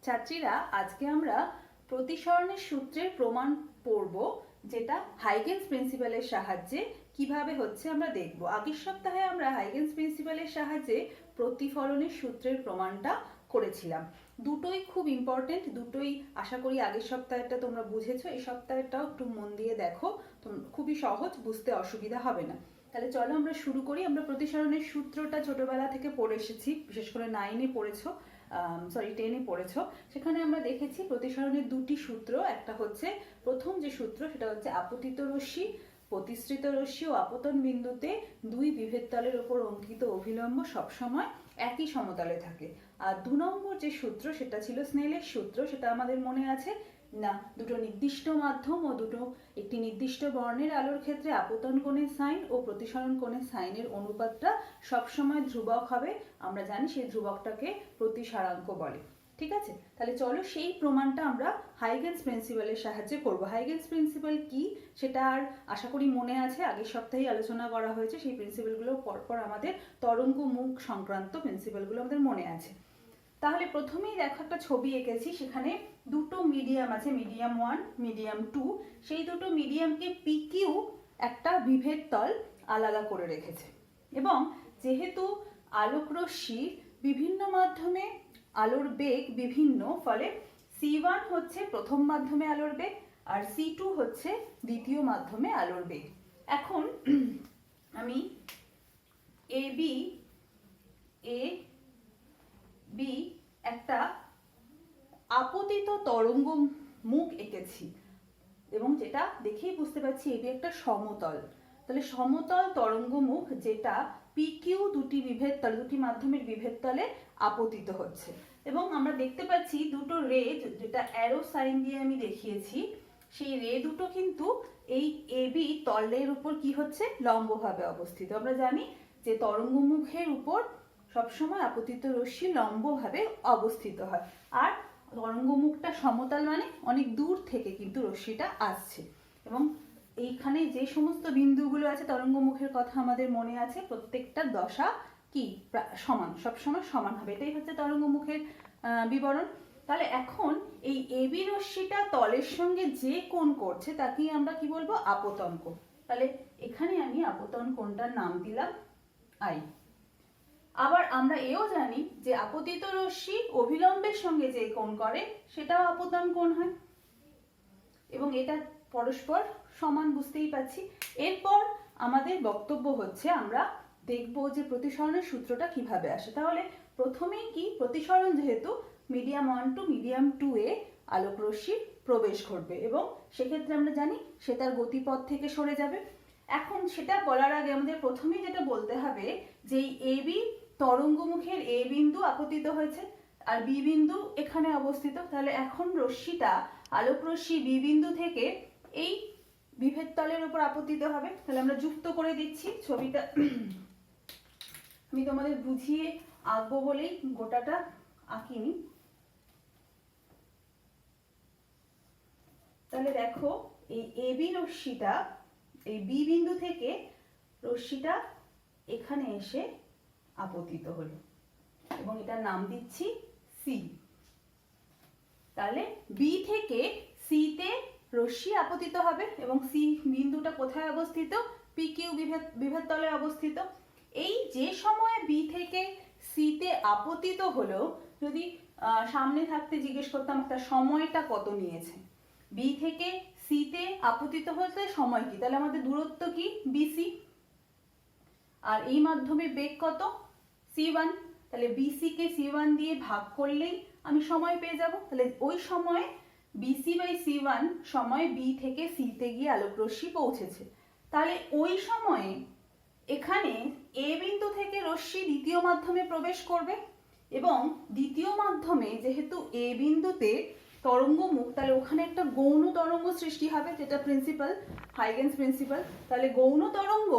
ছাত্রীরা, আজকে আমরা প্রতিসরণের সূত্রের প্রমাণ পড়ব, যেটা হাইগেনস প্রিন্সিপালের সাহায্যে কিভাবে হচ্ছে আমরা দেখব। আগের সপ্তাহে আমরা হাইগেনস প্রিন্সিপালের সাহায্যে প্রতিফলনের সূত্রের প্রমাণটা করেছিলাম। দুটোই খুব ইম্পর্টেন্ট, দুটোই আশা করি আগের সপ্তাহেরটা তোমরা বুঝেছো, এই সপ্তাহেরটাও একটু মন দিয়ে দেখো, খুবই সহজ, বুঝতে অসুবিধা হবে না। তাহলে চলো আমরা শুরু করি। আমরা প্রতিসরণের সূত্রটা ছোটবেলা থেকে পড়ে এসেছি, বিশেষ করে 9-এ পড়েছো, 10-এ পড়েছো। সেখানে আমরা দেখেছি প্রতিসরণের দুটি সূত্র। একটা হচ্ছে প্রথম যে সূত্র, সেটা হচ্ছে আপতিত রশ্মি, প্রতিসৃত রশ্মি ও আপতন বিন্দুতে দুই বিভেদ তলের উপর অঙ্কিত অভিলম্ব সবসময় একই সমতলে থাকে। আর 2 নম্বর যে সূত্র, সেটা ছিল স্নেলের সূত্র। সেটা আমাদের মনে আছে না? দুটো নির্দিষ্ট মাধ্যম ও একটি নির্দিষ্ট বর্ণের আলোর ক্ষেত্রে আপতন কোণের সাইন ও প্রতিসরণ কোণের সাইনের অনুপাতটা সবসময় ধ্রুবক হবে। আমরা জানি সেই ধ্রুবকটাকে প্রতিসারাঙ্ক বলে। ঠিক আছে, তাহলে চলো সেই প্রমাণটা আমরা হাইগেনস প্রিন্সিপালের সাহায্যে করব। হাইগেনস প্রিন্সিপাল কি সেটা আর আশা করি মনে আছে, আগের সপ্তাহেই আলোচনা করা হয়েছে। সেই প্রিন্সিপালগুলো পরপর আমাদের তরঙ্গ মুখ সংক্রান্ত প্রিন্সিপালগুলো আমাদের মনে আছে। তাহলে প্রথমেই দেখো একটা ছবি এঁকেছি, সেখানে দুটো মিডিয়াম আছে, মিডিয়াম 1, মিডিয়াম 2। সেই দুটো মিডিয়ামকে PQ একটা বিভেদ তল আলাদা করে রেখেছে। এবং যেহেতু আলোক রশ্মির বিভিন্ন মাধ্যমে আলোর বেগ বিভিন্ন, ফলে C1 হচ্ছে প্রথম মাধ্যমে আলোর বেগ আর C2 হচ্ছে দ্বিতীয় মাধ্যমে আলোর বেগ। এখন আমি এ বি একটা আপতিত তরঙ্গ মুখ এঁকেছি, এবং যেটা দেখেই বুঝতে পারছি এবি একটা সমতল। তাহলে সমতল তরঙ্গ মুখ যেটা PQ দুটি মাধ্যমের বিভেদ তলে আপতিত হচ্ছে। এবং আমরা দেখতে পাচ্ছি দুটো রে, যেটা অ্যারো সাইন দিয়ে আমি দেখিয়েছি, সেই রে দুটো কিন্তু এই এবি তলের উপর কি হচ্ছে, লম্বভাবে অবস্থিত। আমরা জানি যে তরঙ্গ মুখের উপর সবসময় আপতিত রশ্মি লম্বভাবে অবস্থিত হয়, আর তরঙ্গ মুখটা সমতল মানে অনেক দূর থেকে কিন্তু রশ্মিটা আসছে। এবং এইখানে যে সমস্ত বিন্দুগুলো আছে তরঙ্গ মুখের কথা আমাদের মনে আছে, প্রত্যেকটা দশা কি সমান, সবসময় সমান হবে। এটাই হচ্ছে তরঙ্গ মুখের বিবরণ। তাহলে এখন এই এবি রশ্মিটা তলের সঙ্গে যে কোণ করছে তাকেই আমরা কি বলবো, আপতন কোণ। তাহলে এখানে আমি আপতন কোণটার নাম দিলাম আই। আবার আমরা এও জানি যে আপতিত রশ্মি অভিলম্বের সঙ্গে যে কোণ করে সেটাও আপতন কোণ হয়, এবং এটা পরস্পর সমান, বুঝতেই পাচ্ছি। এরপর আমাদের বক্তব্য হচ্ছে আমরা দেখব যে প্রতিসরণের সূত্রটা কিভাবে আসে। তাহলে প্রথমেই কি, প্রতিসরণ যেহেতু মিডিয়াম 1 টু মিডিয়াম 2-এ আলোক রশ্মি প্রবেশ ঘটবে, এবং সেক্ষেত্রে আমরা জানি সে তার গতিপথ থেকে সরে যাবে। এখন সেটা বলার আগে আমাদের প্রথমেই যেটা বলতে হবে যে এবি তরঙ্গমুখের এ বিন্দু আপতিত হয়েছে আর বি বিন্দু এখানে অবস্থিত। তাহলে এখন রশ্মিটা, আলোক রশ্মি বি বিন্দু থেকে এই বিভেদ তলের উপর আপতিত হবে। তাহলে আমরা যুক্ত করে দিচ্ছি ছবিটা। আমি তোমাদের বুঝিয়ে আঁকবো বলেই গোটাটা আঁকিনি। তাহলে দেখো এই এবি রশ্মিটা এই বি বিন্দু থেকে রশ্মিটা এখানে এসে আপতিত হলো, এবং এটার নাম দিচ্ছি সি। তাহলে বি থেকে সিতে রশ্মি আপতিত হবে, এবং সি বিন্দুটা কোথায় অবস্থিত, PQ বিভেদ তলে অবস্থিত। এই যে সময়ে বি থেকে সিতে আপতিত হলো, যদি সামনে থাকতে জিজ্ঞেস করতাম একটা সময়টা কত নিয়েছে, বি থেকে সিতে আপতিত হতে সময় কি, তাহলে আমাদের দূরত্ব কি, BC, আর এই মাধ্যমে বেগ কত, C1। তাহলে BC কে C1 দিয়ে ভাগ করলেই আমি সময় পেয়ে যাব। তাহলে ওই সময় BC/C1 সময় বি থেকে সিতে গিয়ে আলোক রশ্মি পৌঁছেছে। তাহলে ওই সময়ে এখানে এ বিন্দু থেকে রশ্মি দ্বিতীয় মাধ্যমে প্রবেশ করবে, এবং দ্বিতীয় মাধ্যমে যেহেতু এ বিন্দুতে তরঙ্গ মুখ, তাহলে ওখানে একটা গৌণ তরঙ্গ সৃষ্টি হবে, যেটা প্রিন্সিপাল, হাইগেনস প্রিন্সিপাল। তাহলে গৌণ তরঙ্গ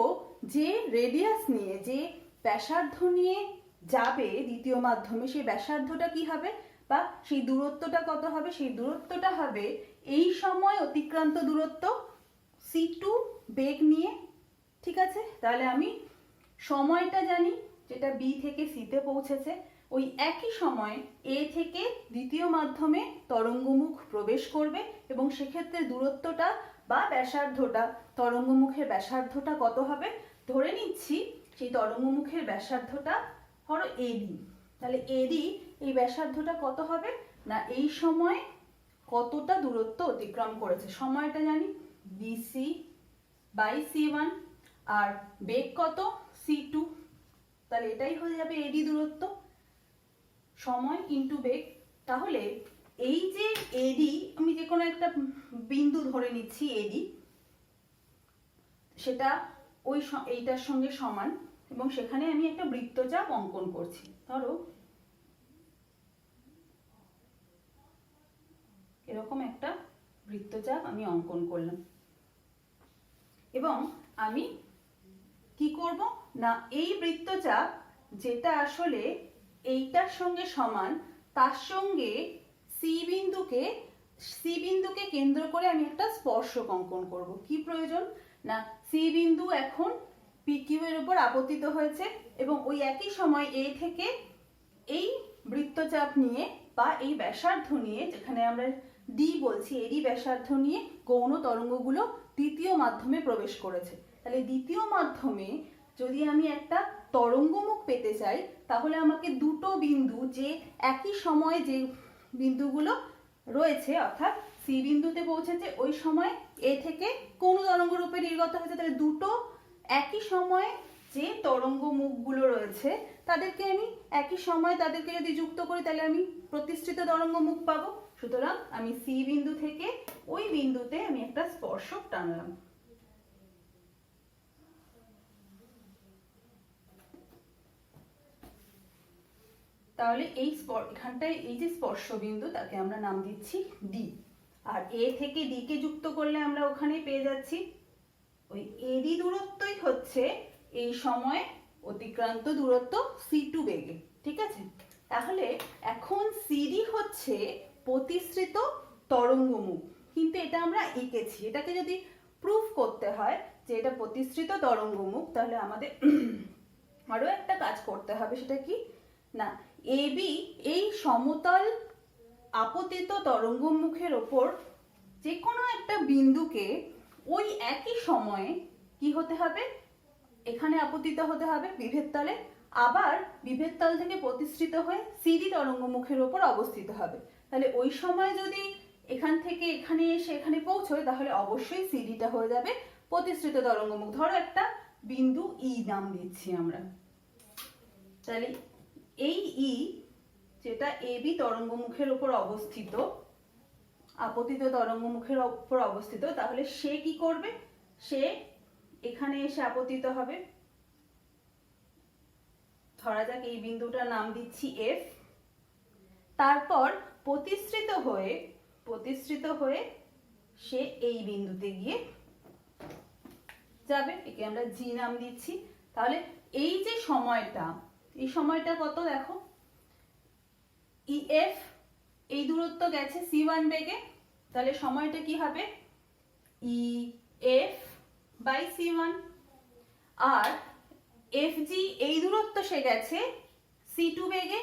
যে রেডিয়াস নিয়ে, যে ব্যাসার্ধ নিয়ে যাবে দ্বিতীয় মাধ্যমে, সেই ব্যাসার্ধটা কি হবে বা সেই দূরত্বটা কত হবে, সেই দূরত্বটা হবে এই সময় অতিক্রান্ত দূরত্ব C2 বেগ নিয়ে। ঠিক আছে, তাহলে আমি সময়টা জানি যেটা বি থেকে সিতে পৌঁছেছে, ওই একই সময়ে এ থেকে দ্বিতীয় মাধ্যমে তরঙ্গমুখ প্রবেশ করবে এবং সেক্ষেত্রে দূরত্বটা বা ব্যাসার্ধটা, তরঙ্গমুখের ব্যাসার্ধটা কত হবে? ধরে নিচ্ছি সেই তরঙ্গমুখের ব্যাসার্ধটা ধরো এডি। তাহলে এডি এই ব্যাসার্ধটা কত হবে? না এই সময় কতটা দূরত্ব অতিক্রম করেছে, সময়টা জানি বিসি বাই সি1, আর বেগ কত? সি2। তাহলে এটাই হয়ে যাবে এডি দূরত্ব, সময় ইন্টু বেগ। তাহলে এই যে এডি, আমি যে কোনো একটা বিন্দু ধরে নিচ্ছি এডি, সেটা ওই এইটার সঙ্গে সমান এবং সেখানে আমি একটা বৃত্তচাপ অঙ্কন করছি। ধরো এরকম একটা বৃত্তচাপ আমি অঙ্কন করলাম এবং আমি কি করব না এই বৃত্তচাপ যেটা আসলে এইটার সঙ্গে সমান তার সঙ্গে সি বিন্দুকে কেন্দ্র করে আমি একটা স্পর্শক অঙ্কন করব। কি প্রয়োজন? না সি বিন্দু এখন পিকিউ এর উপর আপতিত হয়েছে এবং ওই একই সময় এ থেকে এই বৃত্তচাপ নিয়ে বা এই ব্যাসার্ধ নিয়ে, যেখানে আমরা ডি বলছি, এডি ব্যাসার্ধ নিয়ে গৌণ তরঙ্গগুলো দ্বিতীয় মাধ্যমে প্রবেশ করেছে। তাহলে দ্বিতীয় মাধ্যমে যদি আমি একটা তরঙ্গমুখ পেতে চাই তাহলে আমাকে দুটো বিন্দু, যে একই সময়ে যে বিন্দুগুলো রয়েছে অর্থাৎ সি বিন্দুতে পৌঁছেছে ওই সময় এ থেকে কোন তরঙ্গ রূপে নির্গত হয়েছে, তাহলে দুটো একই সময়ে যে তরঙ্গ মুখগুলো রয়েছে তাদেরকে আমি একই সময় তাদেরকে যদি যুক্ত করি তাহলে আমি প্রতিষ্ঠিত তরঙ্গ মুখ পাবো। সুতরাং আমি সি বিন্দু থেকে ওই বিন্দুতে আমি একটা স্পর্শক টানলাম। তাহলে এই এখানটায় এই যে স্পর্শ বিন্দু তাকে আমরা নাম দিচ্ছি ডি, আর এ থেকে ডি কে যুক্ত করলে আমরা ওখানে পেয়ে যাচ্ছি ওই এডি দূরত্বই হচ্ছে এই সময় অতিক্রান্ত দূরত্ব সি2 বেগে। ঠিক আছে, তাহলে এখন সিডি হচ্ছে প্রতিসৃত তরঙ্গমুখ, কিন্তু এটা আমরা এঁকেছি। এটাকে যদি প্রুফ করতে হয় যে এটা প্রতিসৃত তরঙ্গমুখ তাহলে আমাদের আরো একটা কাজ করতে হবে। সেটা কি না এবি এই সমতল আপতিত তরঙ্গমুখের ওপর যে কোনো একটা বিন্দুকে ওই একই সময়ে কি হতে হবে? এখানে আপতিত হতে হবে বিভেদ তলে, আবার বিভেদ তল থেকে প্রতিষ্ঠিত হয়ে সিডি তরঙ্গমুখের ওপর অবস্থিত হবে। তাহলে ওই সময় যদি এখান থেকে এখানে এসে এখানে পৌঁছয় তাহলে অবশ্যই সিডিটা হয়ে যাবে প্রতিষ্ঠিত তরঙ্গমুখ। ধরো একটা বিন্দু ই নাম দিচ্ছি আমরা। তাহলে এই ই যেটা এবি তরঙ্গমুখের উপর অবস্থিত, আপতিত তরঙ্গমুখের উপর অবস্থিত, তাহলে সে কি করবে? সে এখানে এসে আপতিত হবে। ধরা যাক এই বিন্দুটার নাম দিচ্ছি এফ। তারপর প্রতিষ্ঠিত হয়ে সে এই বিন্দুতে গিয়ে যাবে, একে আমরা জি নাম দিচ্ছি। তাহলে এই যে সময়টা, এই সময়টা কত দেখো, ইএফ এই দূরত্ব গেছে সি1 বেগে, তাহলে সময়টা কি হবে? EF by C one. আর এফজি এই দূরত্ব সে গেছে সি2 বেগে,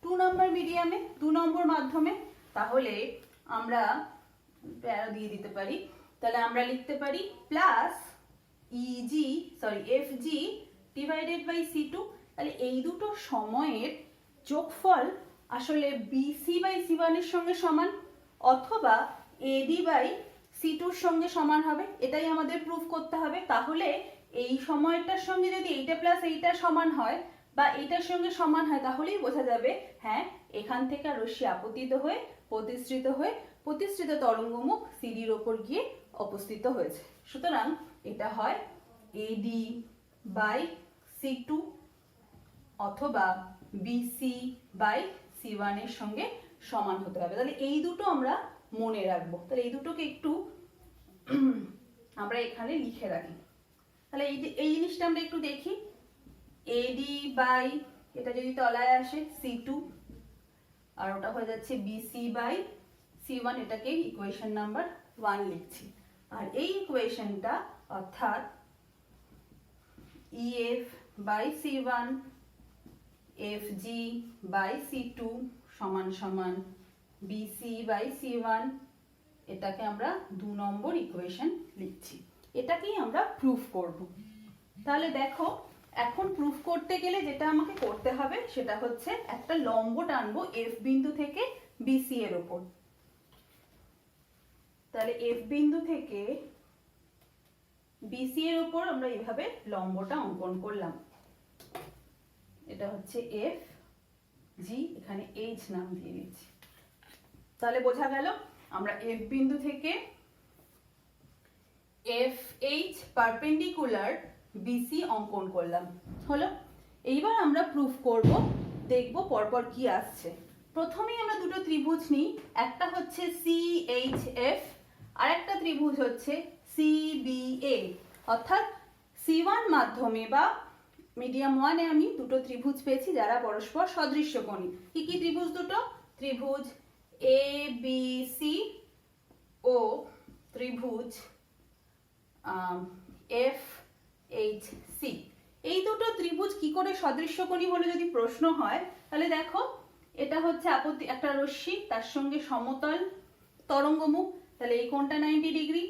2 নম্বর মিডিয়ামে, 2 নম্বর মাধ্যমে। তাহলে আমরা প্যারা দিয়ে দিতে পারি। তাহলে আমরা লিখতে পারি plus FG divided by C two. তাহলে এই দুটো সময়ের যোগফল আসলে বিসি বাই সি1 এর সঙ্গে সমান, অথবা এডি বাই সি2 এর সঙ্গে সমান হবে। এটাই আমাদের প্রুফ করতে হবে। তাহলে এই সময়টার সঙ্গে যদি এইটা প্লাস এইটা সমান হয় বা এইটার সঙ্গে সমান হয় তাহলেই বোঝা যাবে হ্যাঁ এখান থেকে রশ্মি আপতিত হয়ে প্রতিষ্ঠিত তরঙ্গমুখ সিডির ওপর গিয়ে অবস্থিত হয়েছে। সুতরাং এটা হয় এডি বাই সি2 অথবা বিসি বাই সি1 এর সঙ্গে সমান হতে হবে। তাহলে এই দুটো আমরা মনে রাখবো। তাহলে এই দুটোকে একটু আমরা এখানে লিখে রাখি। তাহলে এই জিনিসটা আমরা একটু দেখি। এডি বাই এটা যদি তলায় আসে সি2 আর ওটা হয়ে যাচ্ছে বিসি বাই সি1, এটাকে ইকুয়েশন নাম্বার 1 লিখছি। আর এই ইকুয়েশনটা অর্থাৎ EF by C one F G by C2 সমান সমান BC বাই C1। এটাকে আমরা 2 নম্বর ইকুয়েশন লিখছি। এটাকেই আমরা প্রুফ করব। তাহলে দেখো, এখন প্রুফ করতে গেলে যেটা আমাকে করতে হবে সেটা হচ্ছে একটা লম্ব টানবো F বিন্দু থেকে BC এর উপর। তাহলে F বিন্দু থেকে BC এর উপর আমরা এইভাবে লম্বটা অঙ্কন করলাম। এটা হচ্ছে F G, এখানে H নাম দিয়ে দিচ্ছি। তাহলে বোঝা গেল আমরা F বিন্দু থেকে FH পারপেন্ডিকুলার BC অঙ্কন করলাম। হলো, এইবার আমরা প্রুফ করব, দেখব পরপর কি আসছে। প্রথমেই আমরা দুটো ত্রিভুজ নিই, একটা হচ্ছে CHF আর একটা ত্রিভুজ হচ্ছে CBA, অর্থাৎ C1 মাধ্যমে বা মিডিয়াম 1-এ আমি দুটো ত্রিভুজ পেয়েছি যারা পরস্পর সদৃশ্যকোণী। কি কি ত্রিভুজ দুটো? ত্রিভুজ ABC ও ত্রিভুজ FHC। এই দুটো ত্রিভুজ কি করে সদৃশ্যকোণী হলো যদি প্রশ্ন হয়, তাহলে দেখো এটা হচ্ছে একটা রশ্মি, তার সঙ্গে সমতল তরঙ্গমুখ, তাহলে এই কোণটা 90 ডিগ্রি।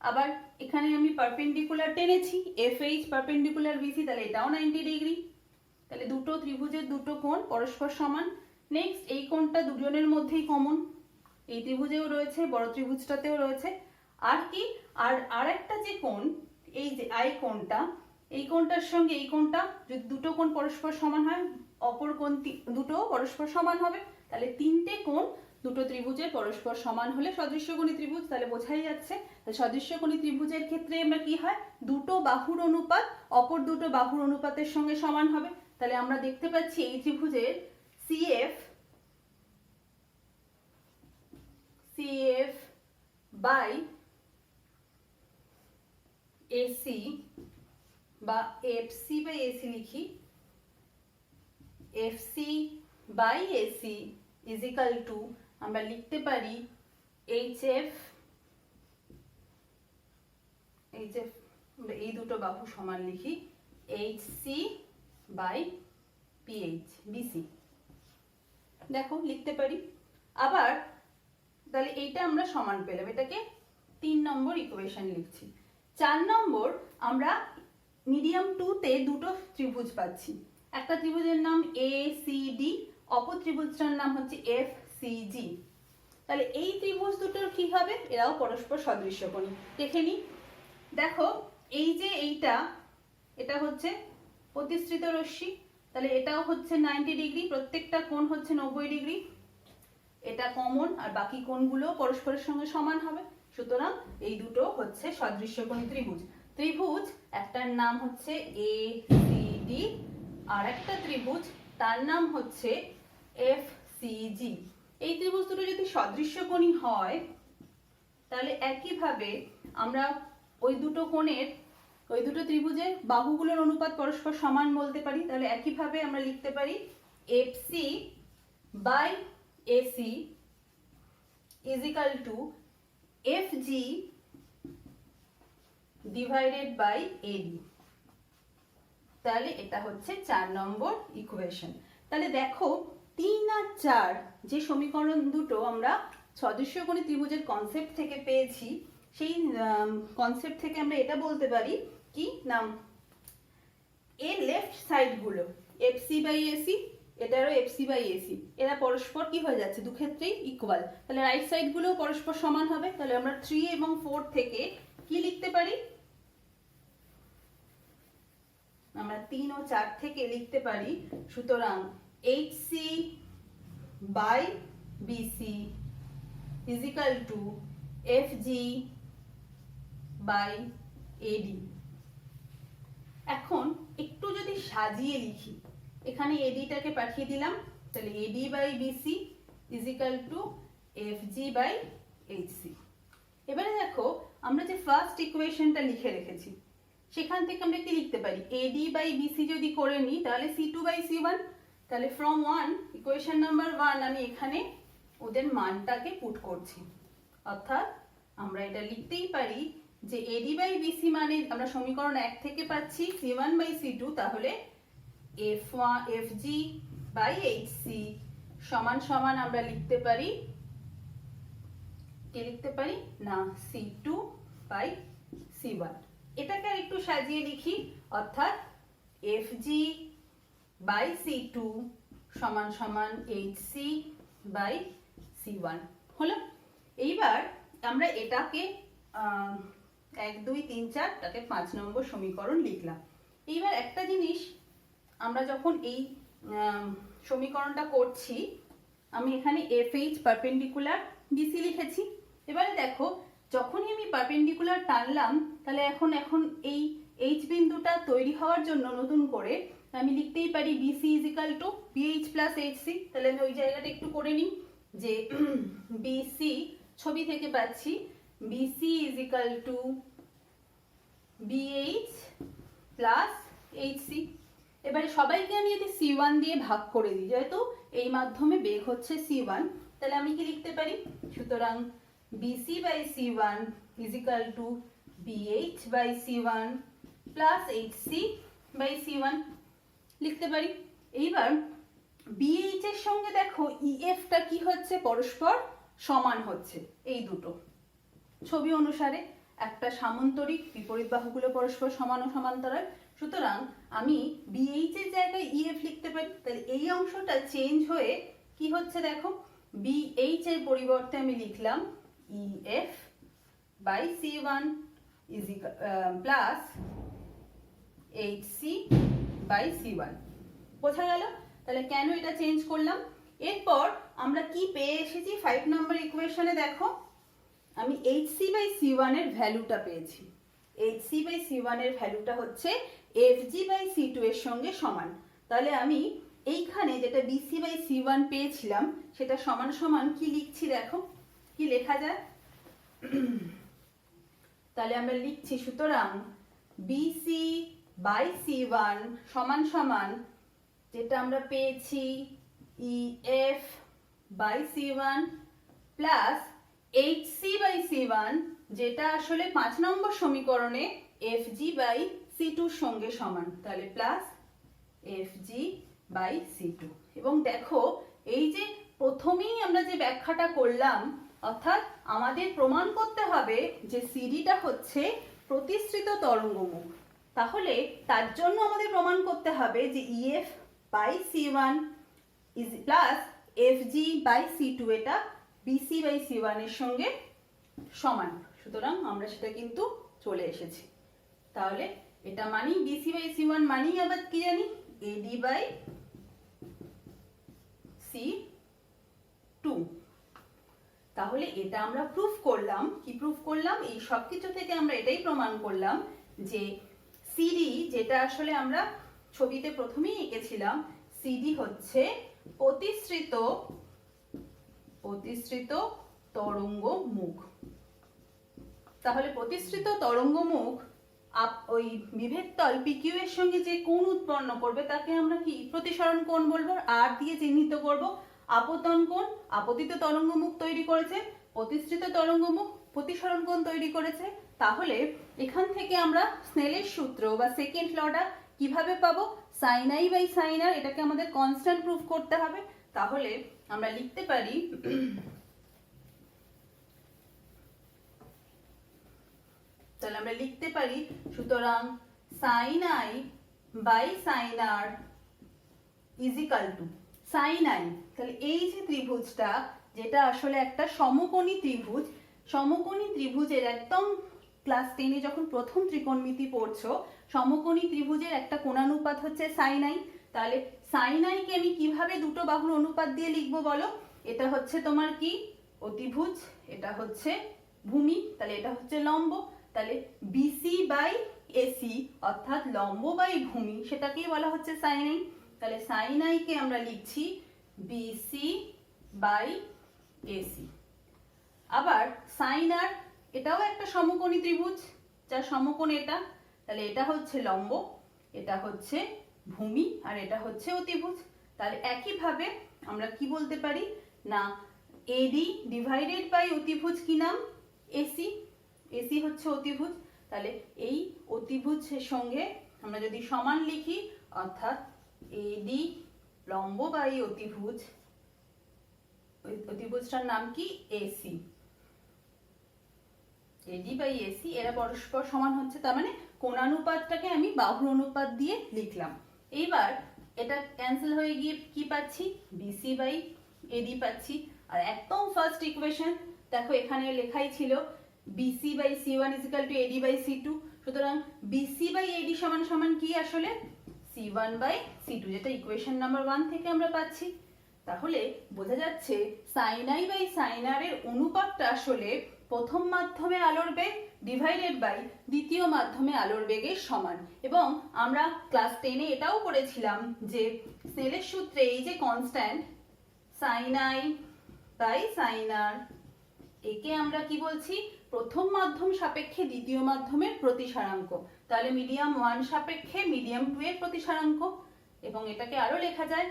আবার এখানে আমি পারপেন্ডিকুলার টেনেছি FH পারপেন্ডিকুলার BC, তাহলে এটাও 90 ডিগ্রি। তাহলে দুটো ত্রিভুজের দুটো কোণ পরস্পর সমান। নেক্সট এই কোণটা দুজনের মধ্যেই কমন, এই ত্রিভুজেও রয়েছে, বড় ত্রিভুজটাতেও রয়েছে। আর কি, আর একটা যে কোণ, এই যে আই কোণটা, এই কোণটার সঙ্গে এই কোণটা যদি দুটো কোণ পরস্পর সমান হয়, অপর কোণ দুটো পরস্পর সমান হবে। তাহলে তিনটে কোণ দুটো ত্রিভুজের পরস্পর সমান হলে সদৃশ্যকোণী ত্রিভুজ। তাহলে বোঝাই যাচ্ছে সদৃশ্যকোণী ত্রিভুজের ক্ষেত্রে আমরা কি হয়, দুটো বাহুর অনুপাত অপর দুটো বাহুর অনুপাতের সঙ্গে সমান হবে। তাহলে আমরা দেখতে পাচ্ছি এই ত্রিভুজের CF বাই AC বা FC বাই AC লিখি, FC by AC is equal to আমরা লিখতে পারি HF এই দুটো বাহু সমান লিখি HC বাই BC। দেখো লিখতে পারি। আবার তাহলে এইটা আমরা সমান পেলাম, এটাকে 3 নম্বর ইকুয়েশন লিখছি। 4 নম্বর, আমরা মিডিয়াম 2-তে দুটো ত্রিভুজ পাচ্ছি। একটা ত্রিভুজের নাম ACD, অপর ত্রিভুজটার নাম হচ্ছে FCG। তাহলে এই ত্রিভুজ দুটোর কি হবে, এরাও পরস্পর সদৃশ্যকোণী। দেখে নিই। দেখো এই যে এটা হচ্ছে প্রতিসৃত রশ্মি, তাহলে এটাও হচ্ছে 90 ডিগ্রি, প্রত্যেকটা কোণ হচ্ছে 90 ডিগ্রি। এটা কমন, আর বাকি কোণগুলো পরস্পরের সঙ্গে সমান হবে। সুতরাং এই দুটো হচ্ছে সদৃশ্যকোণী ত্রিভুজ। ত্রিভুজ একটার নাম হচ্ছে ACD আর একটা ত্রিভুজ তার নাম হচ্ছে FCG। এই ত্রিভুজ দুটো যদি সদৃশ্যকোণী হয়, তাহলে একইভাবে আমরা ওই দুটো ত্রিভুজের বাহুগুলোর অনুপাত পরস্পর সমান বলতে পারি। তাহলে একইভাবে আমরা লিখতে পারি FC by AC is equal to FG divided by AD। তাহলে এটা হচ্ছে 4 নম্বর ইকুয়েশন। তাহলে দেখো 3 আর 4 যে সমীকরণ দুটো আমরা সদৃশ্যকোণী ত্রিভুজের কনসেপ্ট থেকে পেয়েছি, সেই কনসেপ্ট থেকে আমরা এটা বলতে পারি কি নাম, এর লেফট সাইড গুলো FC বাই AC, এটারও FC বাই AC, এরা পরস্পর কি হয়ে যাচ্ছে, দু ক্ষেত্রেই ইকুয়াল। তাহলে রাইট সাইড গুলো পরস্পর সমান হবে। তাহলে আমরা 3 এবং 4 থেকে কি লিখতে পারি, আমরা 3 ও 4 থেকে লিখতে পারি, সুতরাং HC by BC is equal to FG by AD। এখন একটু যদি সাজিয়ে লিখি, এখানে AD-টাকে পাঠিয়ে দিলাম, তাহলে AD by BC is equal to FG by HC। এবারে দেখো আমরা যে ফার্স্ট ইকুয়েশনটা লিখে রেখেছি, সেখান থেকে আমরা কি লিখতে পারি, AD বাই BC যদি করে নিই তাহলে C2 বাই C1। তাহলে ফ্রম 1 ইকুয়েশন নাম্বার 1 আমি এখানে ওদের মানটাকে পুট করছি, অর্থাৎ আমরা এটা লিখতেই পারি যে AD বাই BC মানে আমরা সমীকরণ 1 থেকে পাচ্ছি C1 বাই C2, তাহলে FG বাই HC সমান সমান আমরা লিখতে পারি, কি লিখতে পারি না C2 বাই C1। এটাকে আর একটু সাজিয়ে লিখি, অর্থাৎ FG বাই C2 সমান সমান HC বাই C1 হলো। এইবার আমরা এটাকে 1 2 3 4 তাকে 5 নম্বর সমীকরণ লিখলাম। এইবার একটা জিনিস, আমরা যখন এই সমীকরণটা করছি, আমি এখানে FH পারপেন্ডিকুলার BC লিখেছি। এবারে দেখো, যখনই আমি পারপেন্ডিকুলার টানলাম, তাহলে এখন এই H বিন্দুটা তৈরি হওয়ার জন্য নতুন করে আমি লিখতেই পারি BC is equal to BH plus HC। তাহলে আমি ওই জায়গাটা একটু করে নিই, যে BC ছবি থেকে পাচ্ছি BC is equal to BH plus HC। এবারে সবাইকে আমি যদি C1 দিয়ে ভাগ করে দিই, যেহেতু এই মাধ্যমে বেগ হচ্ছে C1, তাহলে আমি কি লিখতে পারি, সুতরাং BC by C1 is equal to BH by C1 plus HC by C1 লিখতে পারি। এইবার BH এর সঙ্গে দেখো EF টা কি হচ্ছে, পরস্পর সমান হচ্ছে। এই দুটো ছবি অনুসারে একটা সামান্তরিক, বিপরীত বাহুগুলো পরস্পর সমান ও সমান্তরাল, সুতরাং আমি BH এর জায়গায় EF লিখতে পারি। তাহলে এই অংশটা চেঞ্জ হয়ে কি হচ্ছে দেখো, BH এর পরিবর্তে আমি লিখলাম EF by C1 plus HC by C1। বোঝা গেল? তাহলে কেন এটা চেঞ্জ করলাম। এরপর আমরা কি পেয়ে এসেছি 5 নম্বর ইকুয়েশনে, দেখো আমি HC বাই C1 এর ভ্যালুটা পেয়েছি। HC বাই C1 এর ভ্যালুটা হচ্ছে FG বাই C2 এর সঙ্গে সমান। তাহলে আমি এইখানে যেটা BC বাই C1 পেয়েছিলাম, সেটা সমান সমান কি লিখছি, দেখো কি লেখা যায়। তাহলে আমরা লিখছি, সুতরাং BC বাই C1 সমান সমান যেটা আমরা পেয়েছি EF by C1 plus HC by C1, যেটা আসলে 5 নম্বর সমীকরণে FG বাই C2 এর সঙ্গে সমান। তাহলে প্লাস FG বাই C2। এবং দেখো, এই যে প্রথমেই আমরা যে ব্যাখ্যাটা করলাম, অর্থাৎ আমাদের প্রমাণ করতে হবে যে সিডিটা হচ্ছে প্রতিসৃত তরঙ্গমুখ। তাহলে তার জন্য আমাদের প্রমাণ করতে হবে যে EF by C1 plus FG by C2 এটা BC বাই C1 এর সঙ্গে সমান। সুতরাং আমরা সেটা কিন্তু চলে এসেছি। তাহলে এটা মানি BC বাই C1 মানি আবার কি জানি, AD বাই C2। তাহলে এটা আমরা প্রুফ করলাম। কি প্রুফ করলাম? এই সব কিছু থেকে আমরা এটাই প্রমাণ করলাম যে সিডি, যেটা আসলে আমরা ছবিতে প্রথমেই এঁকেছিলাম, সিডি হচ্ছে প্রতিসৃত তরঙ্গ মুখ। তাহলে প্রতিসৃত তরঙ্গ মুখ ওই বিভেদ তল PQ এর সঙ্গে যে কোণ উৎপন্ন করবে তাকে আমরা কি প্রতিসরণ কোণ বলবো, আর দিয়ে চিহ্নিত করব। আপতন কোণ আপতিত তরঙ্গ মুখ তৈরি করেছে, প্রতিসৃত তরঙ্গ মুখ প্রতিসরণ কোণ তৈরি করেছে। তাহলে এখান থেকে আমরা স্নেলের সূত্র বা সেকেন্ড লটা কিভাবে পাবো, সাইন আই বাই সাইন আর, এটাকে আমাদের কনস্ট্যান্ট প্রুফ করতে হবে। তাহলে আমরা লিখতে পারি সুতরাং sine I by sine r is equal to sine i. তাহলে এই যে ত্রিভুজটা, যেটা আসলে একটা সমকোণী ত্রিভুজ, সমকোণী ত্রিভুজের একদম ক্লাস 10-এ যখন প্রথম ত্রিকোণমিতি পড়ছো, সমকোণী ত্রিভুজের একটা কোণানুপাত হচ্ছে সাইন আই। তাহলে সাইন আইকে আমি কিভাবে দুটো বাহুর অনুপাত দিয়ে লিখবো বলো, এটা হচ্ছে তোমার কি অতিভুজ, এটা হচ্ছে ভূমি, তাহলে এটা হচ্ছে লম্ব। তাহলে বিসি বাই এসি অর্থাৎ লম্ব বাই ভূমি, সেটাকেই বলা হচ্ছে সাইন আই। তাহলে সাইন আই কে আমরা লিখছি বিসি বাই এসি। আবার সাইন আর, এটাও একটা সমকোণী ত্রিভুজ, যার সমকোণ এটা। তাহলে এটা হচ্ছে লম্ব, এটা হচ্ছে ভূমি, আর এটা হচ্ছে অতিভুজ। তাহলে একইভাবে আমরা কি বলতে পারি না, এডি ডিভাইডেড বাই অতিভুজ কি নাম, এসি। এসি হচ্ছে অতিভুজ। তাহলে এই অতিভুজের সঙ্গে আমরা যদি সমান লিখি, অর্থাৎ এডি লম্ব বা এই অতিভুজটার নাম কি এসি। এডি বাই এসি এরা পরস্পর সমান হচ্ছে, তার মানে কোণানুপাতটাকে আমি বাহুর অনুপাত দিয়ে লিখলাম। এইবার এটা ক্যান্সেল হয়ে গিয়ে কি পাচ্ছি, বিসি বাই এডি পাচ্ছি। আর একদম ফার্স্ট ইকুয়েশন দেখো এখানে লেখাই ছিল BC by C one is equal to AD by C two. সুতরাং বিসি বাই এডি সমান সমান কি আসলে C one by C two, যেটা ইকুয়েশন নাম্বার 1 থেকে আমরা পাচ্ছি। তাহলে বোঝা যাচ্ছে sine I by sine r এর অনুপাতটা আসলে প্রথম মাধ্যমে আলোর বেগ ডিভাইডেড বাই দ্বিতীয় মাধ্যমে আলোর বেগের সমান। এবং আমরা ক্লাস 10-এ এটাও পড়েছিলাম যে স্নেলের সূত্রে এই যে constant sine I by sine R, একে আমরা কি বলছি, প্রথম মাধ্যম সাপেক্ষে দ্বিতীয় মাধ্যমের প্রতিসারাঙ্ক। তাহলে মিডিয়াম 1 সাপেক্ষে মিডিয়াম 2 এর প্রতিসারাঙ্ক। এবং এটাকে আরো লেখা যায়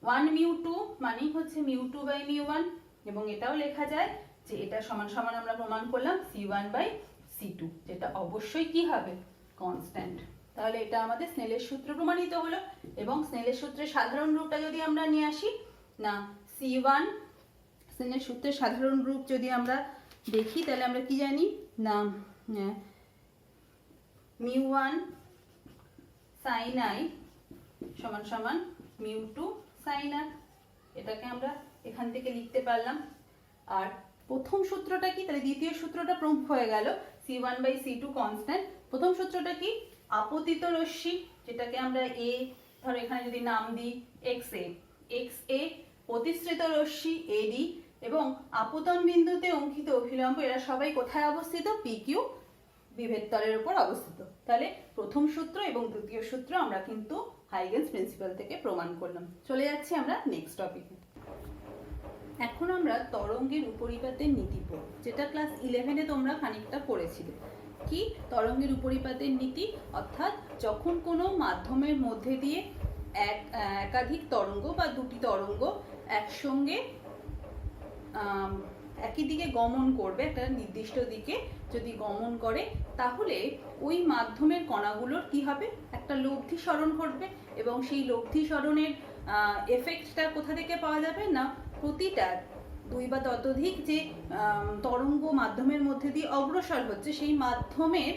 1 মিউ 2 মানে হচ্ছে মিউ 2 বাই মিউ 1। এবং এটাও লেখা যায় যে এটা সমান সমান আমরা প্রমাণ করলাম c1 বাই c2, যেটা অবশ্যই কি হবে, কনস্ট্যান্ট। তাহলে এটা আমাদের স্নেলের সূত্র প্রমাণিত হলো। এবং স্নেলের সূত্রের সাধারণ রূপটা যদি আমরা নিয়ে আসি না, c1 স্নেলের সূত্রের সাধারণ রূপ যদি আমরা দেখি তাহলে আমরা কি জানি না, মিউ 1 সাইন আই সমান সমান মিউ 2 সাইন আর। এটাকে আমরা এখান থেকে লিখতে পারলাম। আর প্রথম সূত্রটা কি, তাহলে দ্বিতীয় সূত্রটা প্রুফ হয়ে গেল c1 বাই c2 কনস্ট্যান্ট। প্রথম সূত্রটা কি, আপতিত রশ্মি, যেটাকে আমরা এ ধরো এখানে যদি নাম দিই xa প্রতিসৃত রশ্মি এডি এবং আপতন বিন্দুতে অঙ্কিত অভিলম্ব, এরা সবাই কোথায় অবস্থিত, pq বিভেদ তলের উপর অবস্থিত। তাহলে প্রথম সূত্র এবং দ্বিতীয় সূত্র আমরা কিন্তু হাইগেনস প্রিন্সিপাল থেকে প্রমাণ করলাম। চলে যাচ্ছি আমরা নেক্সট টপিকে। এখন আমরা তরঙ্গের উপরিপাতের নীতি পড়ব, যেটা ক্লাস 11-এ তোমরা খানিকটা পড়েছিলে। কি তরঙ্গের উপরিপাতের নীতি, অর্থাৎ যখন কোনো মাধ্যমের মধ্যে দিয়ে একাধিক তরঙ্গ বা দুটি তরঙ্গ একসঙ্গে একই দিকে গমন করবে, একটা নির্দিষ্ট দিকে যদি গমন করে, তাহলে ওই মাধ্যমের কণাগুলোর কি হবে, একটা লব্ধি সরণ ঘটবে। এবং সেই লব্ধি সরণের এফেক্টটা কোথা থেকে পাওয়া যাবে না, প্রতিটা 2 বা ততোধিক যে তরঙ্গ মাধ্যমের মধ্যে দিয়ে অগ্রসর হচ্ছে, সেই মাধ্যমের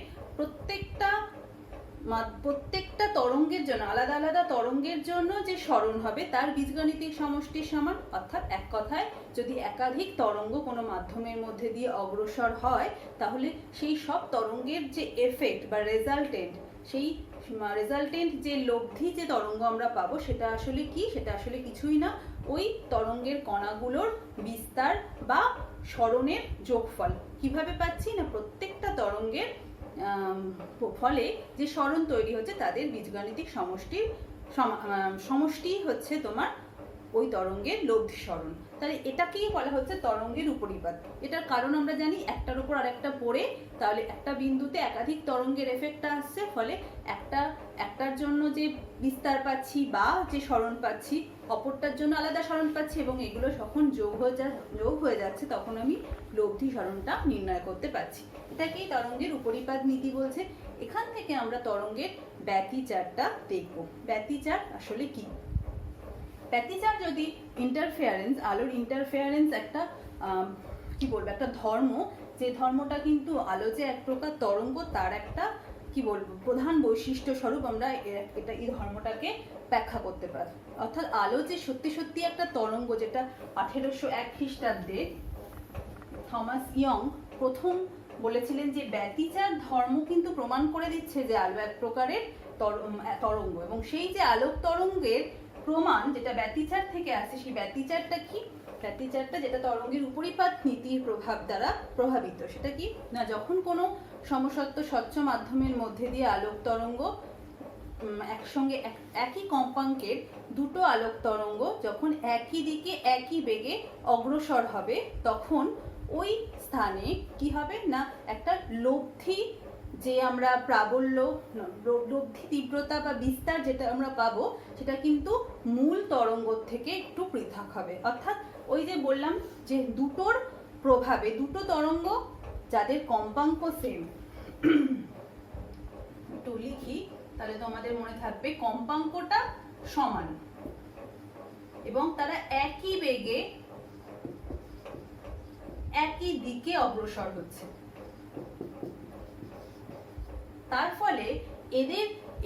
প্রত্যেকটা তরঙ্গের জন্য, আলাদা আলাদা তরঙ্গের জন্য যে সরণ হবে তার বীজগাণিতিক সমষ্টির সমান। অর্থাৎ এক কথায় যদি একাধিক তরঙ্গ কোনো মাধ্যমের মধ্যে দিয়ে অগ্রসর হয়, তাহলে সেই সব তরঙ্গের যে এফেক্ট বা রেজাল্টেন্ট, সেই রেজাল্টেন্ট যে লব্ধি যে তরঙ্গ আমরা পাবো, সেটা আসলে কি, সেটা আসলে কিছুই না, ওই তরঙ্গের কণাগুলোর বিস্তার বা সরণের যোগফল। কিভাবে পাচ্ছি না, প্রত্যেকটা তরঙ্গের ফলে যে সরণ তৈরি হচ্ছে তাদের বীজগাণিতিক সমষ্টি হচ্ছে তোমার ওই তরঙ্গের লব্ধি সরণ। তাহলে এটাকেই বলা হচ্ছে তরঙ্গের উপরিপাত। এটার কারণ আমরা জানি, একটার উপর আরেকটা পড়ে, তাহলে একটা বিন্দুতে একাধিক তরঙ্গের এফেক্টটা আসছে, ফলে একটার জন্য যে বিস্তার পাচ্ছি বা যে সরণ পাচ্ছি, অপরটার জন্য আলাদা সরণ পাচ্ছি, এবং এগুলো যখন যোগ হয়ে যাচ্ছে তখন আমি লব্ধি সরণটা নির্ণয় করতে পারছি। এটাকেই তরঙ্গের উপরিপাত নীতি বলছে। এখান থেকে আমরা তরঙ্গের ব্যতিচারটা দেখব। ব্যতিচার আসলে কি? ব্যতিচার যদি ইন্টারফেয়ারেন্স, আলোর ইন্টারফেয়ারেন্স একটা কি বলবো, একটা ধর্ম, যে ধর্মটা কিন্তু আলো যে এক প্রকার তরঙ্গ, তার একটা কি বলবো প্রধান বৈশিষ্ট্য স্বরূপ আমরা এই ধর্মটাকে ব্যাখ্যা করতে পারি। অর্থাৎ আলো যে সত্যি সত্যি একটা তরঙ্গ, যেটা 1801 খ্রিস্টাব্দে থমাস ইয়ং প্রথম বলেছিলেন যে ব্যতিচার ধর্ম কিন্তু প্রমাণ করে দিচ্ছে যে আলো এক প্রকারের তরঙ্গ। এবং সেই যে আলোক তরঙ্গের প্রমাণ যেটা ব্যতিচার থেকে আসে, সেই ব্যতিচারটা কি, ব্যতিচারটা যেটা তরঙ্গের উপরিপাত নীতির প্রভাব দ্বারা প্রভাবিত। সেটা কি না, যখন কোনো সমসত্ব স্বচ্ছ মাধ্যমের মধ্যে দিয়ে আলোক তরঙ্গ একসঙ্গে একই কম্পাঙ্কের দুটো আলোক তরঙ্গ যখন একই দিকে একই বেগে অগ্রসর হবে, তখন ওই স্থানে কি হবে না, একটা লব্ধি, যে আমরা প্রাবল্য, লব্ধি তীব্রতা বা বিস্তার যেটা আমরা পাবো, সেটা কিন্তু মূল তরঙ্গ থেকে একটু পৃথক হবে। অর্থাৎ ওই যে বললাম যে দুটোর প্রভাবে দুটো তরঙ্গ যাদের কম্পাঙ্ক সেম, একটু লিখি, তাহলে তোমাদের মনে থাকবে কম্পাঙ্কটা সমান এবং তারা একই বেগে একই দিকে অগ্রসর হচ্ছে। তার ফলে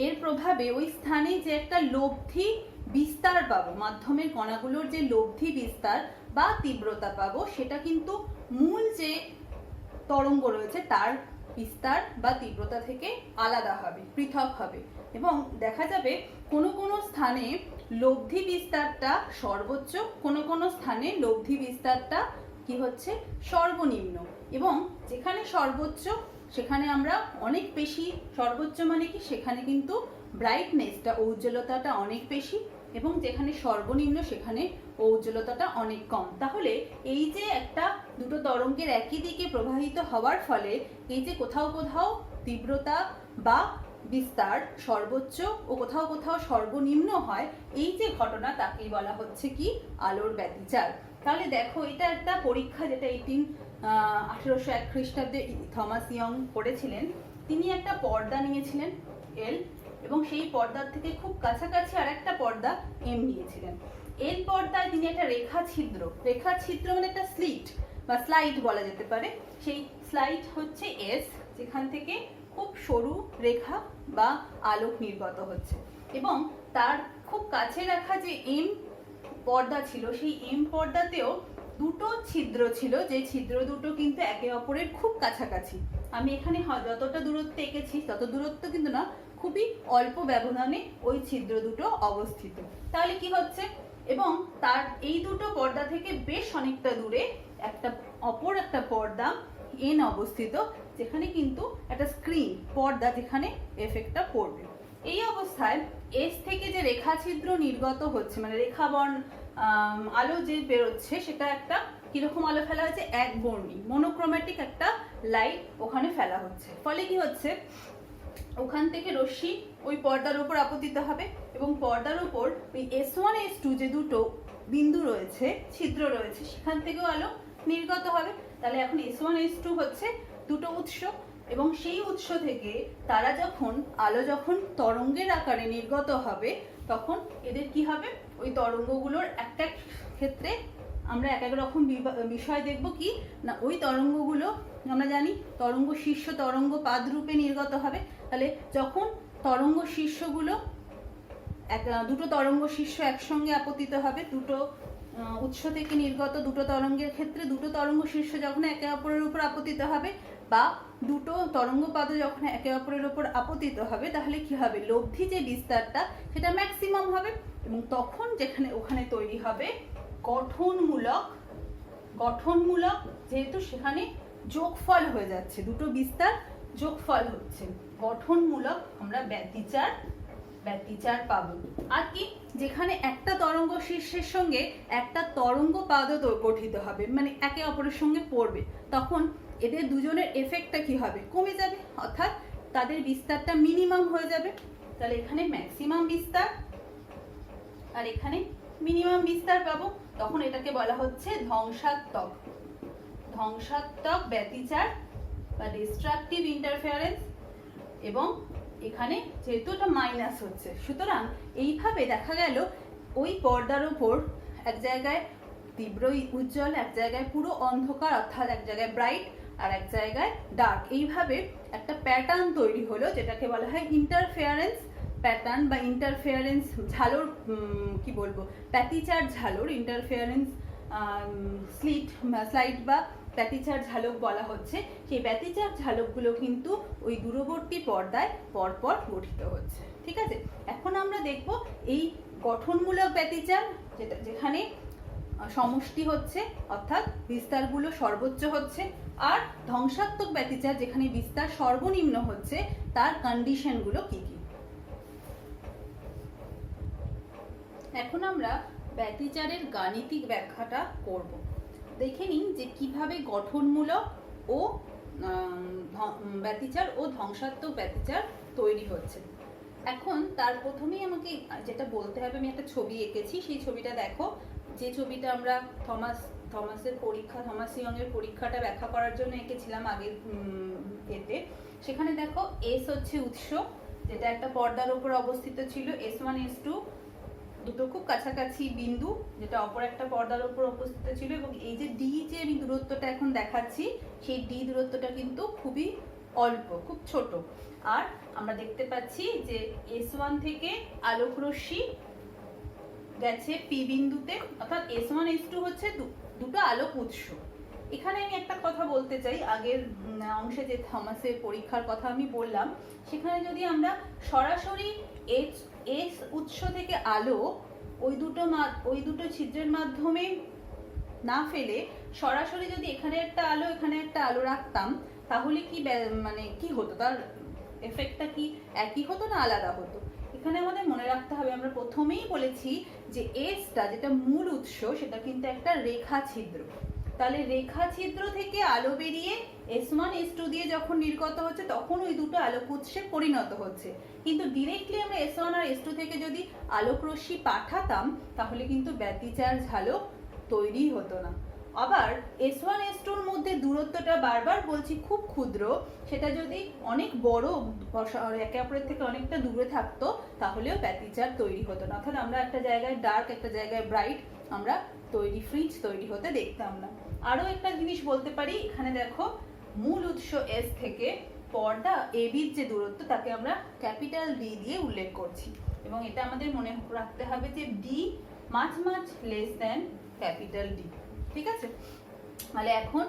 এর প্রভাবে ওই স্থানে যে একটা লব্ধি বিস্তার পাবো, মাধ্যমের কণাগুলোর যে লব্ধি বিস্তার বা তীব্রতা পাবো, সেটা কিন্তু মূল যে তরঙ্গ রয়েছে তার বিস্তার বা তীব্রতা থেকে আলাদা হবে, পৃথক হবে। এবং দেখা যাবে কোনো কোনো স্থানে লব্ধি বিস্তারটা সর্বোচ্চ, কোনো কোনো স্থানে লব্ধি বিস্তারটা কি হচ্ছে সর্বনিম্ন। এবং যেখানে সর্বোচ্চ সেখানে আমরা অনেক বেশি, সর্বোচ্চ মানে কি সেখানে কিন্তু ব্রাইটনেসটা, উজ্জ্বলতাটা অনেক বেশি, এবং যেখানে সর্বনিম্ন সেখানে উজ্জ্বলতাটা অনেক কম। তাহলে এই যে একটা দুটো তরঙ্গের একই দিকে প্রবাহিত হওয়ার ফলে এই যে কোথাও কোথাও তীব্রতা বা বিস্তার সর্বোচ্চ ও কোথাও কোথাও সর্বনিম্ন হয়, এই যে ঘটনা তাকেই বলা হচ্ছে কি আলোর ব্যতিচার। তাহলে দেখো এটা একটা পরীক্ষা যেটা 1801 খ্রিস্টাব্দে থমাস ইয়ং করেছিলেন। তিনি একটা পর্দা নিয়েছিলেন এল, এবং সেই পর্দার থেকে খুব কাছাকাছি আর একটা পর্দা এম নিয়েছিলেন। এল পর্দায় তিনি একটা রেখা ছিদ্র মানে একটা স্লিট বা স্লাইড বলা যেতে পারে, সেই স্লাইড হচ্ছে এস, যেখান থেকে খুব সরু রেখা বা আলোক নির্গত হচ্ছে। এবং তার খুব কাছে রাখা যে এম পর্দা ছিল, সেই এম পর্দাতেও দুটো ছিদ্র ছিল, যে ছিদ্র দুটো কিন্তু একে অপরের খুব কাছাকাছি। আমি এখানে যতটা দূরত্বে এঁকেছি তত দূরত্ব কিন্তু না, খুবই অল্প ব্যবধানে ওই ছিদ্র দুটো অবস্থিত। তাহলে কি হচ্ছে, এবং তার এই দুটো পর্দা থেকে বেশ অনেকটা দূরে অপর একটা পর্দা এন অবস্থিত, যেখানে কিন্তু একটা স্ক্রিন পর্দা, যেখানে এফেক্টটা পড়বে। এই অবস্থায় এস থেকে যে রেখা ছিদ্র নির্গত হচ্ছে, মানে রেখাবর্ণ আলো যে বেরোচ্ছে, সেটা একটা কিরকম আলো ফেলা হচ্ছে, একবর্ণী মনোক্রোম্যাটিক একটা লাইট ওখানে ফেলা হচ্ছে। ফলে কি হচ্ছে, ওখান থেকে রশ্মি ওই পর্দার উপর আপতিত হবে, এবং পর্দার উপর ওই S1 S2 যে দুটো বিন্দু রয়েছে, ছিদ্র রয়েছে, সেখান থেকেও আলো নির্গত হবে। তাহলে এখন S1 S2 হচ্ছে দুটো উৎস, এবং সেই উৎস থেকে তারা আলো যখন তরঙ্গের আকারে নির্গত হবে, তখন এদের কি হবে, ওই তরঙ্গগুলোর একটা ক্ষেত্রে আমরা এক এক রকম বিষয় দেখব। কি না, ওই তরঙ্গগুলো আমরা জানি তরঙ্গ শীর্ষ তরঙ্গ পাদ রূপে নির্গত হবে। তাহলে যখন তরঙ্গ শীর্ষগুলো দুটো তরঙ্গ শীর্ষ একসঙ্গে আপতিত হবে, দুটো উৎস থেকে নির্গত দুটো তরঙ্গের ক্ষেত্রে দুটো তরঙ্গ শীর্ষ যখন একে অপরের উপর আপতিত হবে, বা দুটো তরঙ্গপাদ যখন একে অপরের উপর আপতিত হবে, তাহলে কি হবে, লব্ধি যে বিস্তারটা সেটা ম্যাক্সিমাম হবে। এবং তখন ওখানে তৈরি হবে গঠনমূলক, যেহেতু সেখানে যোগফল হয়ে যাচ্ছে, দুটো বিস্তার যোগফল হচ্ছে, গঠনমূলক আমরা ব্যতিচার পাবো। আর কি, যেখানে একটা তরঙ্গ শীর্ষের সঙ্গে একটা তরঙ্গ পাদও গঠিত হবে, মানে একে অপরের সঙ্গে পড়বে, তখন এদের দুজনের এফেক্টটা কি হবে, কমে যাবে, অর্থাৎ তাদের বিস্তারটা মিনিমাম হয়ে যাবে। তাহলে এখানে ম্যাক্সিমাম বিস্তার আর এখানে মিনিমাম বিস্তার পাবো, তখন এটাকে বলা হচ্ছে ধ্বংসাত্মক ব্যতিচার বা ডিস্ট্রাকটিভ ইন্টারফেয়ারেন্স। এবং এখানে যেহেতু এটা মাইনাস হচ্ছে, সুতরাং এইভাবে দেখা গেল ওই পর্দার উপর এক জায়গায় তীব্র উজ্জ্বল, এক জায়গায় পুরো অন্ধকার, অর্থাৎ এক জায়গায় ব্রাইট আর এক জায়গায় ডার্ক, এইভাবে একটা প্যাটার্ন তৈরি হলো, যেটাকে বলা হয় ইন্টারফেয়ারেন্স প্যাটার্ন বা ইন্টারফেয়ারেন্স ঝালর, কি বলবো, ব্যতিচার ঝালর, ইন্টারফেয়ারেন্স স্লাইড বা ব্যতিচার ঝালক বলা হচ্ছে। সেই ব্যতিচার ঝালকগুলো কিন্তু ওই দূরবর্তী পর্দায় পরপর গঠিত হচ্ছে। ঠিক আছে, এখন আমরা দেখব এই গঠনমূলক ব্যতিচার, যেখানে সমষ্টি হচ্ছে, অর্থাৎ বিস্তারগুলো সর্বোচ্চ হচ্ছে, আর ধ্বংসাত্মক ব্যতিচার, যেখানে বিস্তার সর্বনিম্ন হচ্ছে, তার কন্ডিশনগুলো কি কি। এখন আমরা ব্যতিচারের গাণিতিক ব্যাখ্যাটা করব। দেখে নিন যে কিভাবে গঠনমূলক ও ব্যতিচার ও ধ্বংসাত্মক ব্যতিচার তৈরি হচ্ছে। এখন তার প্রথমেই আমাকে যেটা বলতে হবে, আমি একটা ছবি এঁকেছি, সেই ছবিটা দেখো, যে ছবিটা আমরা থমাস ইয়ং এর পরীক্ষাটা ব্যাখ্যা করার জন্য এঁকেছিলাম আগের এতে। সেখানে দেখো এস হচ্ছে উৎস, যেটা একটা পর্দার উপর অবস্থিত ছিল, S1 S2 দুটো খুব কাছাকাছি বিন্দু, যেটা অপর একটা পর্দার উপর অবস্থিত ছিল, এবং এই যে ডি যে আমি দূরত্বটা এখন দেখাচ্ছি, সেই ডি দূরত্বটা কিন্তু খুবই অল্প, খুব ছোট। আর আমরা দেখতে পাচ্ছি যে S1 থেকে আলোক রশ্মি গেছে পি বিন্দুতে, অর্থাৎ S1 S2 হচ্ছে দুটো আলোক উৎস। এখানে আমি একটা কথা বলতে চাই, আগের অংশে যে থমাসের পরীক্ষার কথা আমি বললাম, সেখানে যদি আমরা সরাসরি এস উৎস থেকে আলো ওই দুটো ছিদ্রের মাধ্যমে না ফেলে সরাসরি যদি এখানে একটা আলো রাখতাম, তাহলে কি মানে কি হতো, তার এফেক্টটা কি একই হতো না আলাদা হতো? এখানে আমাদের মনে রাখতে হবে, আমরা প্রথমেই বলেছি যে এসটা যেটা মূল উৎস, সেটা কিন্তু একটা রেখা ছিদ্র। তাহলে রেখা ছিদ্র থেকে আলো বেরিয়ে S1 S2 দিয়ে যখন নির্গত হচ্ছে, তখন ওই দুটো আলোক উৎসে পরিণত হচ্ছে। কিন্তু ডিরেক্টলি আমরা S1 আর S2 থেকে যদি আলোক রশ্মি পাঠাতাম, তাহলে কিন্তু ব্যতিচার ঝালক তৈরি হতো না। আবার S1 S2 এর মধ্যে দূরত্বটা বারবার বলছি খুব ক্ষুদ্র, সেটা যদি অনেক বড়, একে অপরের থেকে অনেকটা দূরে থাকতো, তাহলেও ব্যতিচার তৈরি হতো না। অর্থাৎ আমরা একটা জায়গায় ডার্ক, একটা জায়গায় ব্রাইট আমরা ফ্রিঞ্জ তৈরি হতে দেখতাম না। আরো একটা জিনিস বলতে পারি, এখানে দেখো মূল উৎস S থেকে পর্দা ABর যে দূরত্ব, তাকে আমরা ক্যাপিটাল D দিয়ে উল্লেখ করছি, এবং এটা আমাদের মনে রাখতে হবে যে D much less than capital D। ঠিক আছে? তাহলে এখন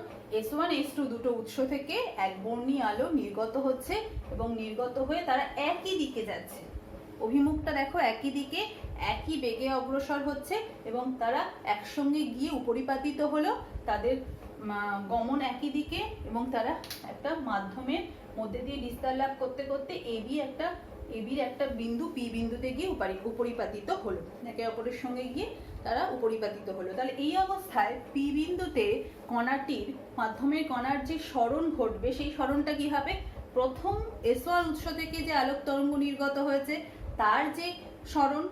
S1 S2 দুটো উৎস থেকে একবর্ণী আলো নির্গত হচ্ছে, এবং নির্গত হয়ে তারা একই দিকে যাচ্ছে। অভিমুখটা দেখো একই দিকে, একই বেগে অগ্রসর হচ্ছে, এবং তারা একসঙ্গে গিয়ে উপরিপাতিত হলো, তাদের গমন একই দিকে, এবং তারা একটা মাধ্যমের মধ্যে দিয়ে বিস্তার লাভ করতে করতে এবির একটা বিন্দু পি বিন্দুতে গিয়ে উপরিপাতিত হলো, একে অপরের সঙ্গে গিয়ে তারা উপরিপাতিত হলো। তাহলে এই অবস্থায় পি বিন্দুতে কণাটির মাধ্যমের কণার যে সরণ ঘটবে, সেই সরণটা কি হবে? প্রথম S1 উৎস থেকে যে আলোক তরঙ্গ নির্গত হয়েছে তার যে সরণ,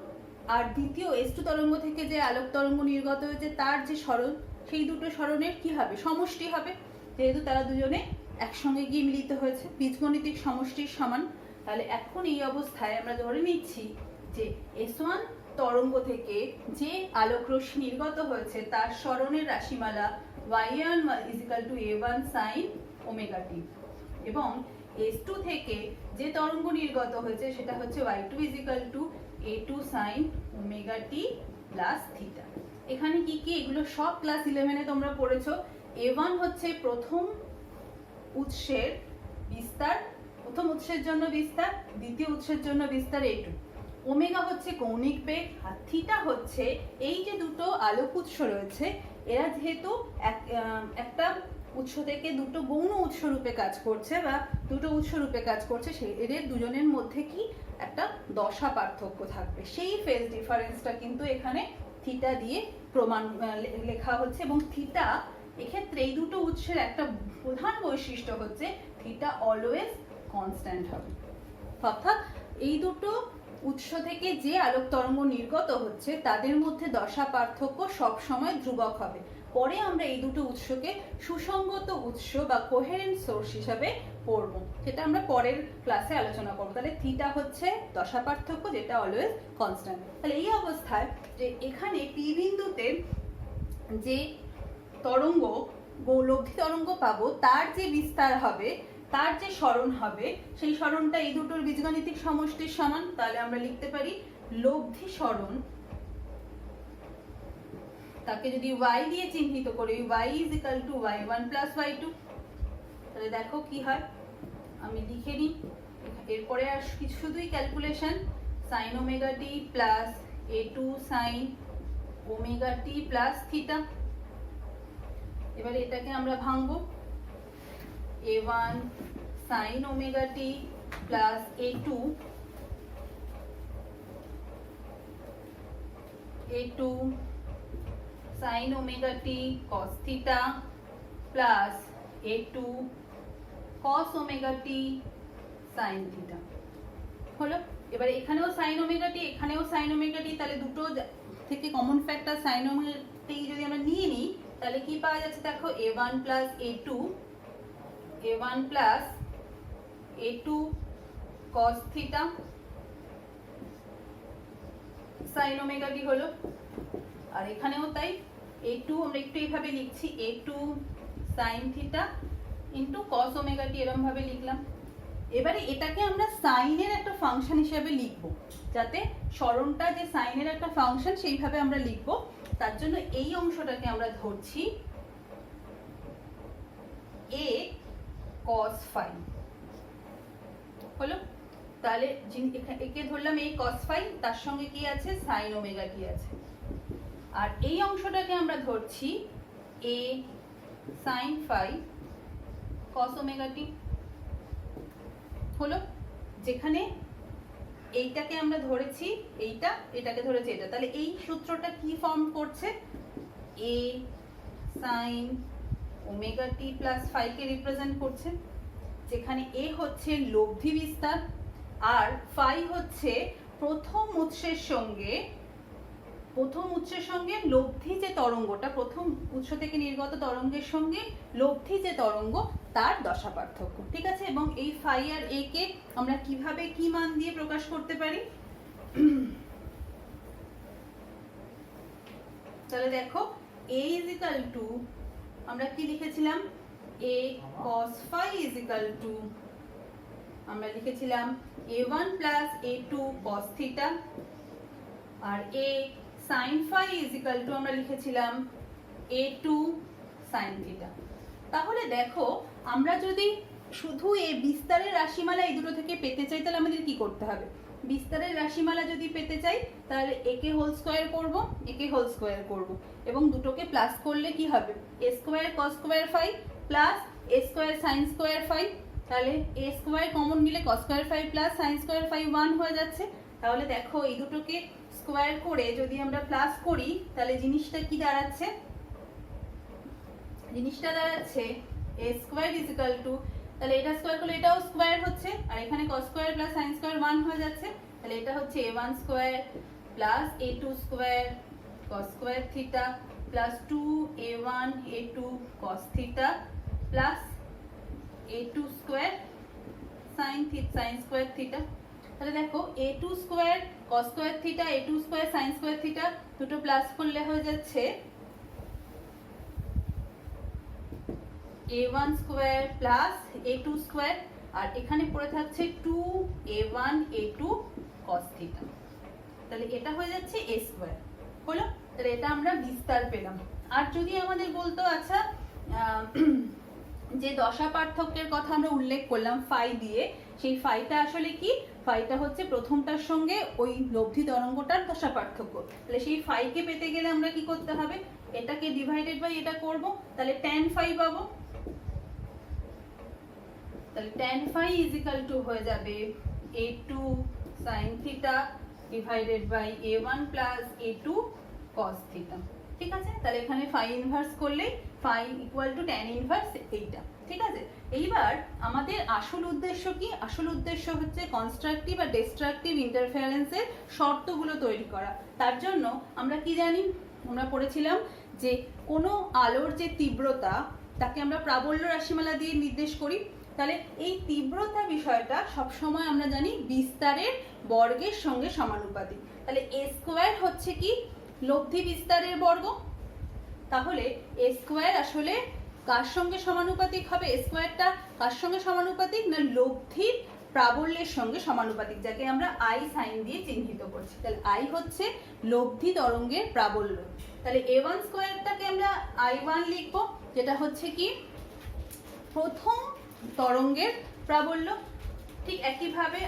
আর দ্বিতীয় S2 তরঙ্গ থেকে যে আলোক তরঙ্গ নির্গত হয়েছে তার যে সরণ, সেই দুটো সরণের কি হবে? সমষ্টি হবে, যেহেতু তারা দুজনে একসঙ্গে গিয়ে মিলিত হয়েছে, বীজগণিতিক সমষ্টির সমান। তাহলে এখন এই অবস্থায় আমরা ধরে নিচ্ছি যে S1 তরঙ্গ থেকে যে আলোক রশ্মি নির্গত হয়েছে তার সরণের রাশিমালা y1 = a1 sin omega t, এবং S2 থেকে যে তরঙ্গ নির্গত হয়েছে সেটা হচ্ছে y2 = a2 sin omega t plus theta. এখানে কি কি, এগুলো সব ক্লাস 11-এ তোমরা পড়েছো। a1 হচ্ছে প্রথম উৎসের বিস্তার, প্রথম উৎসের জন্য বিস্তার, দ্বিতীয় উৎসের জন্য বিস্তার a2। ওমেগা হচ্ছে কৌণিক বেগ, আর থিটা হচ্ছে এই যে দুটো আলোক উৎস রয়েছে, এরা যেহেতু একটা উৎস থেকে দুটো গৌণ উৎস রূপে কাজ করছে, বা দুটো উৎস রূপে কাজ করছে, এদের দুজনের মধ্যে কি একটা দশা পার্থক্য থাকবে, সেই ফেজ ডিফারেন্সটা কিন্তু এখানে থিটা দিয়ে প্রমাণ লেখা হচ্ছে। এবং থিটা এক্ষেত্রে এই দুটো উৎসের একটা প্রধান বৈশিষ্ট্য হচ্ছে থিটা অলওয়েজ কনস্ট্যান্ট হবে, অর্থাৎ এই দুটো উৎস থেকে যে আলোক তরঙ্গ নির্গত হচ্ছে তাদের মধ্যে দশা পার্থক্য সব সময় ধ্রুবক হবে। পরে আমরা এই দুটো উৎসকে সুসংগত উৎস বা কোহেরেন্ট সোর্স হিসাবে পড়বো, সেটা আমরা পরের ক্লাসে আলোচনা করবো। তাহলে থিটা হচ্ছে দশা পার্থক্য, যেটা অলওয়েজ কনস্ট্যান্ট। তাহলে এই অবস্থায় যে এখানে পি বিন্দুতে যে তরঙ্গ, লব্ধি তরঙ্গ পাবো, তার যে বিস্তার হবে, তার যে সরণ হবে, সেই সরণটা এই দুটোর বীজগণিতিক সমষ্টির সমান। তাহলে আমরা লিখতে পারি লব্ধি সরণ, তাকে যদি y দিয়ে চিহ্নিত করি, y = y1 + y2। তাহলে দেখো কি হয়, আমি লিখে নিই, এরপরে আর কিছু শুধুই calculation, sin omega t plus a2 sin omega t plus theta. এবারে এটাকে আমরা ভাঙবো, a1 sin omega t plus a2 sin omega t cos theta plus a2 cos omega t sin theta হলো। এবার এখানেও sin ওমেগা t, এখানেও sin omega t, তাহলে দুটো থেকে common factor sin omega t যদি আমরা নিয়ে নিই, তাহলে কি পাওয়া যাচ্ছে দেখো, a1 + a2 a1 + a2 cos theta sin omega T হলো। আর এখানেও তাই, a2 আমরা একটু এইভাবে লিখছি, a2 sin theta into cos omega T, এরকম ভাবে লিখলাম। এবারে এটাকে আমরা সাইনের একটা ফাংশন হিসেবে লিখবো, যাতে স্মরণটা যে সাইনের একটা ফাংশন সেইভাবে আমরা লিখবো। তার জন্য এই অংশটাকে আমরা ধরছি a cos phi হলো। তাহলে একে ধরলাম a cos phi, তার সঙ্গে কি আছে sin ওমেগা টি আছে। আর এই অংশটাকে আমরা ধরছি a sin phi cos omega T হলো। যেখানে এইটাকে আমরা ধরেছি এইটা, এটাকে ধরেছি এটা, তাহলে এই সূত্রটা কি ফর্ম করছে, a sin omega T plus phi K represent করছে, যেখানে a হচ্ছে লব্ধি বিস্তার আর phi হচ্ছে প্রথম উৎসের সঙ্গে লব্ধি যে তরঙ্গটা, প্রথম উৎস থেকে নির্গত তরঙ্গের সঙ্গে লব্ধি যে তরঙ্গ তার দশা পার্থক্য। ঠিক আছে, এবং এই phi আর a কে আমরা কিভাবে কি মান দিয়ে প্রকাশ করতে পারি, তাহলে দেখো a is equal to আমরা কি লিখেছিলাম, a cos phi is equal to আমরা লিখেছিলাম a1 plus a2 cos theta, R a sin phi is equal to আমরা লিখেছিলাম a2 sin theta। তাহলে দেখো আমরা যদি শুধু এই বিস্তারের রাশিমালা এই দুটো থেকে পেতে চাই, তাহলে আমাদের কি করতে হবে, বিস্তারের রাশিমালা যদি পেতে চাই তাহলে একে হোল স্কয়ার করব, একে হোল স্কয়ার করব, এবং দুটোকে প্লাস করলে কি হবে, a square cos square phi plus a square sin square phi। তাহলে a স্কয়ার কমন নিলে cos square phi plus sin square phi 1 হয়ে যাচ্ছে। তাহলে দেখো এই দুটোকে স্কয়ার করে যদি আমরা প্লাস করি তাহলে জিনিসটা কি দাঁড়াচ্ছে, জিনিসটা দাঁড়াচ্ছে a square is equal to, তাহলে এটা স্কয়ার করলে এটাও স্কয়ার হচ্ছে, আর এখানে cos square plus sin square 1 হয়ে যাচ্ছে। তাহলে এটা হচ্ছে a1 square plus a2 square cos square theta plus 2a1 a2 cos theta plus a2 square sin square theta. তাহলে দেখো a2 square cos square theta, a2 square sin square theta দুটো plus করলে হয়ে যাচ্ছে a1 square plus a2 square, আর এখানে পড়ে থাকছে 2a1 a2 cos theta. তাহলে এটা হয়ে যাচ্ছে a স্কয়ার হলো। তাহলে এটা আমরা বিস্তার পেলাম। আর যদি আমাদের বলতো আচ্ছা যে দশা পার্থক্যের কথা আমরা উল্লেখ করলাম phi দিয়ে, সেই phiটা আসলে কি, phiটা হচ্ছে প্রথমটার সঙ্গে ওই লব্ধি তরঙ্গটার দশা পার্থক্য। তাহলে সেই phi কে পেতে গেলে আমরা কি করতে হবে, এটাকে ডিভাইডেড বাই এটা করব, তাহলে tan phi পাবো। তাহলে tan phi is equal to হয়ে যাবে a2 sin theta divided by a1 plus a2 cos theta। ঠিক আছে, তাহলে এখানে phi ইনভার্স করলে phi equal to tan inverse এইটা। ঠিক আছে, এইবার আমাদের আসল উদ্দেশ্য কি, আসল উদ্দেশ্য হচ্ছে কনস্ট্রাকটিভ আর ডিস্ট্রাকটিভ ইন্টারফারেন্সের শর্তগুলো তৈরি করা। তার জন্য আমরা কি জানি, আমরা পড়েছিলাম যে কোনো আলোর যে তীব্রতা তাকে আমরা প্রাবল্য রাশিমালা দিয়ে নির্দেশ করি। তাহলে এই তীব্রতা বিষয়টা সবসময় আমরা জানি বিস্তারের বর্গের সঙ্গে সমানুপাতিক। তাহলে a স্কয়ার হচ্ছে কি লব্ধি বিস্তারের বর্গ, তাহলে a স্কয়ার আসলে কার সঙ্গে সমানুপাতিক হবে, a স্কয়ারটা কার সঙ্গে সমানুপাতিক না লব্ধির প্রাবল্যের সঙ্গে সমানুপাতিক, যাকে আমরা i sin দিয়ে চিহ্নিত করছি। তাহলে i হচ্ছে লব্ধি তরঙ্গের প্রাবল্য। তাহলে a1 স্কয়ারটাকে আমরা i1 লিখব, যেটা হচ্ছে কি প্রথম তরঙ্গের প্রাবল্য। ঠিক একইভাবে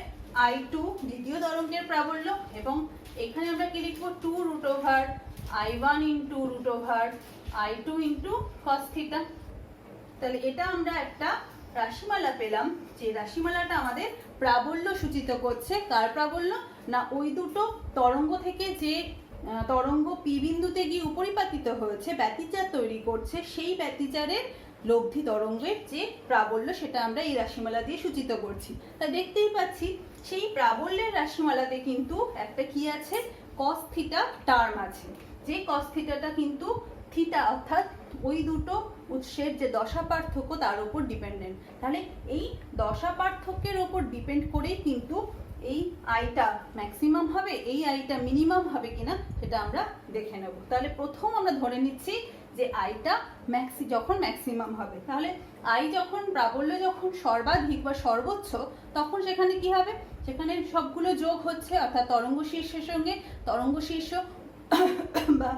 i2 দ্বিতীয় তরঙ্গের প্রাবল্য, এবং এখানে আমরা কি লিখবো 2 root over i1 into root over i2 into cos theta। তাহলে এটা আমরা একটা রাশিমালা পেলাম, যে রাশিমালাটা আমাদের প্রাবল্য সূচিত করছে। কার প্রাবল্য না ওই দুটো তরঙ্গ থেকে যে তরঙ্গ পি বিন্দুতে গিয়ে উপরিপাতিত হয়েছে, ব্যতিচার তৈরি করছে, সেই ব্যতিচারের লব্ধি তরঙ্গের যে প্রাবল্য সেটা আমরা এই রাশিমালা দিয়ে সূচিত করছি। তা দেখতেই পাচ্ছি সেই প্রাবল্যের রাশিমালাতে কিন্তু একটা কি আছে, cos থিটা টার্ম আছে, যে cos থিটাটা কিন্তু থিটা অর্থাৎ ওই দুটো উৎসের যে দশা পার্থক্য তার উপর ডিপেন্ডেন্ট। তাহলে এই দশা পার্থক্যের উপর ডিপেন্ড করেই কিন্তু এই আইটা ম্যাক্সিমাম হবে, এই আইটা মিনিমাম হবে কিনা সেটা আমরা দেখে নেব। তাহলে প্রথম আমরা ধরে নিচ্ছি যে আইটা যখন ম্যাক্সিমাম হবে, তাহলে আই যখন প্রাবল্য যখন সর্বাধিক বা সর্বোচ্চ, তখন সেখানে কি হবে, সেখানে সবগুলো যোগ হচ্ছে, অর্থাৎ তরঙ্গ শীর্ষের সঙ্গে তরঙ্গ শীর্ষ বা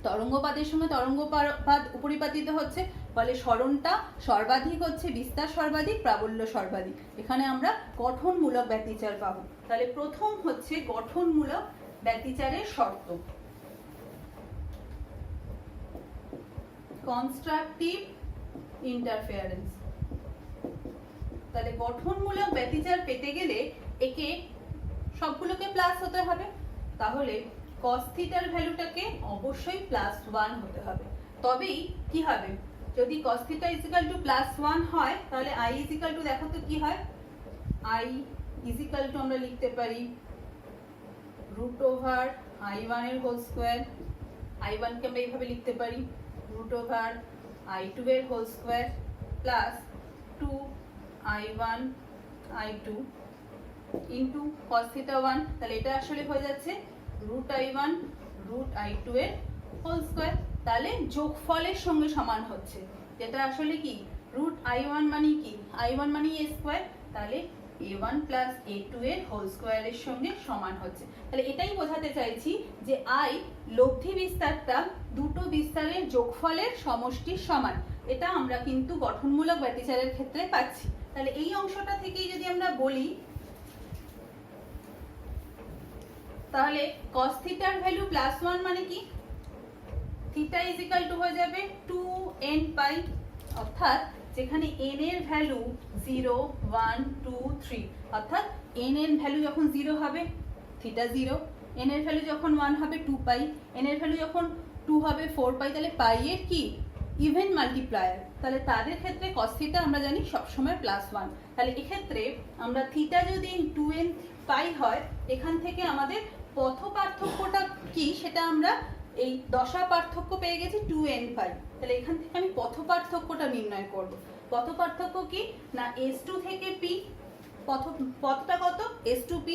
তরঙ্গপাদের সঙ্গে তরঙ্গপাদ উপরিপাতিত হচ্ছে, ফলে সরণটা সর্বাধিক হচ্ছে, বিস্তার সর্বাধিক, প্রাবল্য সর্বাধিক। এখানে আমরা গঠনমূলক ব্যতিচার পাবো। তাহলে প্রথম হচ্ছে গঠনমূলক ব্যতিচারের শর্ত, কনস্ট্রাকটিভ ইন্টারফেয়ারেন্স। তাহলে গঠনমূলক ব্যতিচার পেতে গেলে একে সবগুলোকে প্লাস হতে হবে, তাহলে cos থিটার ভ্যালুটাকে অবশ্যই +1 হতে হবে, তবেই কি হবে, যদি cos থিটা +1 হয় তাহলে i দেখো তো কি হয়, i আমরা লিখতে পারি √i1 এর হোল স্কয়ার, i1 কে আমরা এইভাবে লিখতে পারি √i2 এর whole square plus 2i1 i2 into cos theta 1, তাহলে এটা আসলে হয়ে যাচ্ছে √i1 √i2 এর হোল স্কয়ার। তাহলে যোগফলের সঙ্গে সমান হচ্ছে, যেটা আসলে কি √i1 মানে কি, i1 মানে a স্কয়ার, তাহলে a1 প্লাস a2 এর হোল স্কয়ারের সঙ্গে সমান হচ্ছে। তাহলে এটাই বোঝাতে চাইছি যে i লব্ধি বিস্তারটা দুটো বিস্তারের যোগফলের সমষ্টির সমান, এটা আমরা কিন্তু গঠনমূলক ব্যতিচারের ক্ষেত্রে পাচ্ছি। তাহলে এই অংশটা থেকেই যদি আমরা বলি, তাহলে cos থিটার ভ্যালু +1 মানে কি, থিটা হয়ে যাবে 2n পাই, অর্থাৎ যেখানে n এর ভ্যালু 0 1 2 3, অর্থাৎ n এর ভ্যালু যখন 0 হবে থিটা 0, n এর ভ্যালু যখন 1 হবে 2 পাই, n এর ভ্যালু যখন 2 হবে 4 পাই, তাহলে পাই এর কি ইভেন মাল্টিপ্লায়ার, তাহলে তাদের ক্ষেত্রে cos থিটা আমরা জানি সবসময় +1। তাহলে এক্ষেত্রে আমরা থিটা যদি 2n পাই হয়, এখান থেকে আমাদের পথ পার্থক্যটা কি সেটা আমরা এই দশা পার্থক্য পেয়ে গেছি 2n পাই, তাহলে এখান থেকে আমি পথ পার্থক্যটা নির্ণয় করব। পথ পার্থক্য কি না, s2 থেকে p পথটা কত s2p,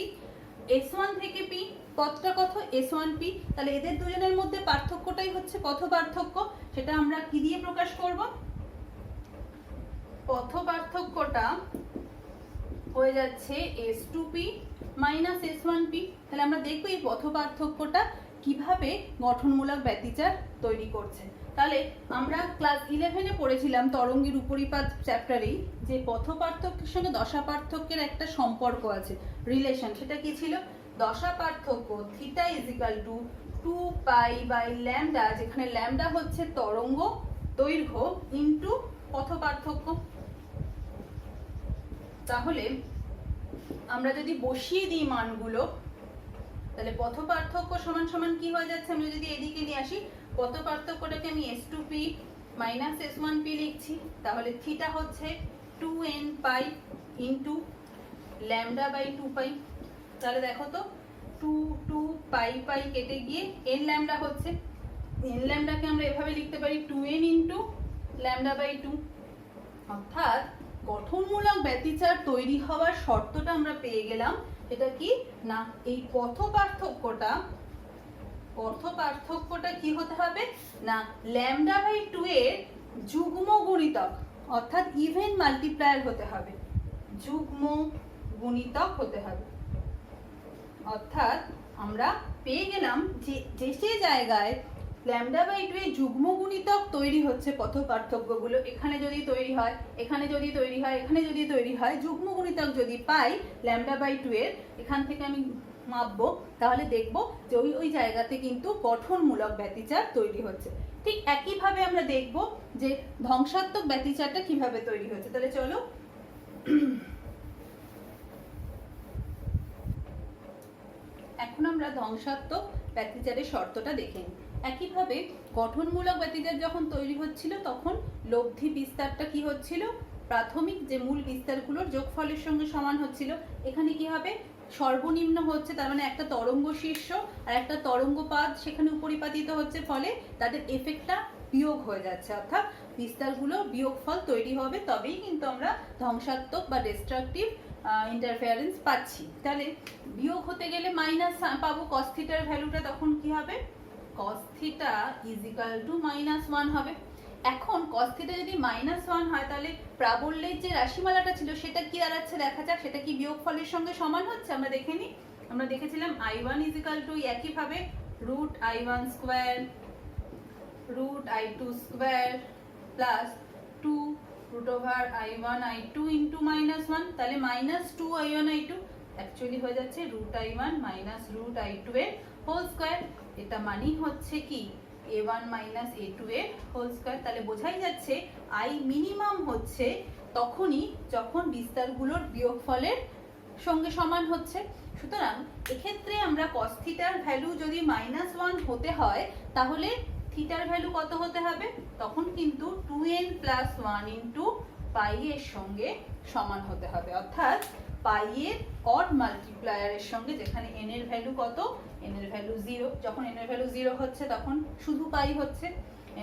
s1 থেকে p পথটা কত s1p, তাহলে এদের দুজনের মধ্যে পার্থক্যটাই হচ্ছে পথ পার্থক্য। সেটা আমরা কি দিয়ে প্রকাশ করব, পথ পার্থক্যটা হয়ে যাচ্ছে s2p মাইনাস s1p। তাহলে আমরা দেখব এই পথ পার্থক্যটা কিভাবে গঠনমূলক ব্যতিচার তৈরি করছে। তাহলে আমরা ক্লাস 11-এ পড়েছিলাম তরঙ্গের উপরিপাত চ্যাপ্টারেই যে পথ পার্থক্যের সঙ্গে দশা পার্থক্যের একটা সম্পর্ক আছে, রিলেশন। সেটা কি ছিল, দশা পার্থক্য থিটা = 2π/λ, যেখানে ল্যামডা হচ্ছে তরঙ্গ দৈর্ঘ্য ইন্টু পথ পার্থক্য। তাহলে আমরা যদি বসিয়ে দিই মানগুলো, তাহলে পথ পার্থক্য সমান সমান কি হয়ে যাচ্ছে, আমরা যদি এদিকে নিয়ে আসি পথ পার্থক্যটাকে আমি s2p মাইনাস s1p লিখছি, তাহলে থিটা হচ্ছে 2n পাই ইন্টু λ/2π। তাহলে দেখো তো 2 পাই পাই কেটে গিয়ে n ল্যামডা হচ্ছে, n ল্যামডাকে আমরা এভাবে লিখতে পারি 2n ইন্টু λ/2, অর্থাৎ গঠনমূলক ব্যতিচার তৈরি হওয়ার শর্তটা আমরা পেয়ে গেলাম। এটা কি না, এই পথ পার্থক্যটা কি হতে হবে না, λ/2 এর যুগ্ম গুণিতক, অর্থাৎ ইভেন মাল্টিপ্লায়ার হতে হবে, যুগ্ম গুণিতক হতে হবে। অর্থাৎ আমরা পেয়ে গেলাম যে যে জায়গায় λ/2 এর যুগ্ম গুণিতক তৈরি হচ্ছে পথ পার্থক্যগুলো, এখানে যদি তৈরি হয়, এখানে যদি তৈরি হয়, এখানে যদি তৈরি হয়, যুগ্ম গুণিতক যদি পাই λ/2 এর, এখান থেকে আমি মাপবো, তাহলে দেখবো যে ওই জায়গাতে কিন্তু গঠনমূলক ব্যতিচার তৈরি হচ্ছে। ঠিক একইভাবে আমরা দেখবো যে ধ্বংসাত্মক ব্যতিচারটা কিভাবে তৈরি হচ্ছে। তাহলে চলো এখন আমরা ধ্বংসাত্মক ব্যতিচারের শর্তটা দেখে নিই। একইভাবে গঠনমূলক ব্যতিচার যখন তৈরি হচ্ছিল তখন লব্ধি বিস্তারটা কি হচ্ছিল, প্রাথমিক যে মূল বিস্তারগুলোর যোগফলের সঙ্গে সমান হচ্ছিল। এখানে কি হবে, সর্বনিম্ন হচ্ছে, তার মানে একটা তরঙ্গ শীর্ষ আর একটা তরঙ্গপাদ সেখানে উপরিপাতিত হচ্ছে, ফলে তাদের এফেক্টটা বিয়োগ হয়ে যাচ্ছে, অর্থাৎ বিস্তারগুলো বিয়োগফল তৈরি হবে, তবেই কিন্তু আমরা ধ্বংসাত্মক বা ডিস্ট্রাকটিভ ইন্টারফেয়ারেন্স পাচ্ছি। তাহলে বিয়োগ হতে গেলে মাইনাস পাবো, কস থিটার ভ্যালুটা তখন কি হবে, cos theta is equal to -1 হবে। এখন কস থিটা যদি -1 হয় তাহলে প্রাবল্যের যে রাশিমালাটা ছিল সেটা কি দাঁড়াচ্ছে দেখা যাক, সেটা কি বিয়োগফলের সঙ্গে সমান হচ্ছে আমরা দেখে নিই। আমরা দেখেছিলাম I1 ইজ ইকুয়াল টু একইভাবে √I1 square √I2 square plus 2 √I1 I2 into -1, তাহলে -2I1 I2 অ্যাকচুয়ালি হয়ে যাচ্ছে √I1 √I2 এর হোল স্কোয়ার। এটা মানেই হচ্ছে কি A1 A2 এর হোল স্কোয়ার। তাহলে বোঝাই যাচ্ছে I মিনিমাম হচ্ছে তখনই যখন বিস্তারগুলোর বিয়োগফলের সঙ্গে সমান হচ্ছে। সুতরাং এক্ষেত্রে আমরা cos থিটার ভ্যালু যদি -1 হতে হয় তাহলে থিটার ভ্যালু কত হতে হবে, তখন কিন্তু 2n + 1 ইন্টু পাই এর সঙ্গে সমান হতে হবে, অর্থাৎ পাই এর অড মাল্টিপ্লায়ারের সঙ্গে, যেখানে n এর ভ্যালু কত, n এর ভ্যালু 0, যখন n এর ভ্যালু 0 হচ্ছে তখন শুধু পাই হচ্ছে,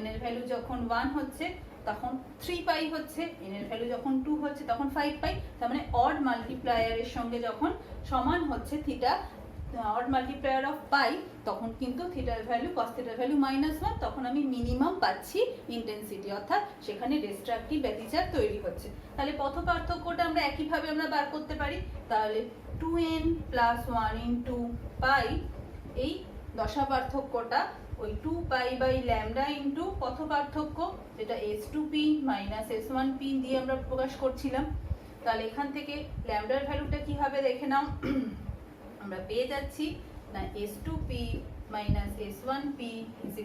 n এর ভ্যালু যখন 1 হচ্ছে তখন 3 পাই হচ্ছে, n এর ভ্যালু যখন 2 হচ্ছে তখন 5 পাই। তার মানে অড মাল্টিপ্লায়ারের সঙ্গে যখন সমান হচ্ছে থিটা, অড মাল্টিপ্লায়ার অফ পাই, তখন কিন্তু থিটার ভ্যালু cos থিটার ভ্যালু -1, তখন আমি মিনিমাম পাচ্ছি ইন্টেন্সিটি, অর্থাৎ সেখানে ডিস্ট্রাকটিভ ব্যতিচার তৈরি হচ্ছে। তাহলে পথ পার্থক্যটা আমরা একইভাবে আমরা বার করতে পারি। তাহলে 2n + 1 ইন্টু পাই, এই দশা পার্থক্যটা ওই 2 পাই বাই ল্যামডা ইন্টু পথ পার্থক্য, যেটা s2p -s1p দিয়ে আমরা প্রকাশ করছিলাম। তাহলে এখান থেকে ল্যামডার ভ্যালুটা কি হবে দেখে নাও, আমরা পেয়ে যাচ্ছি না s2p -s1p =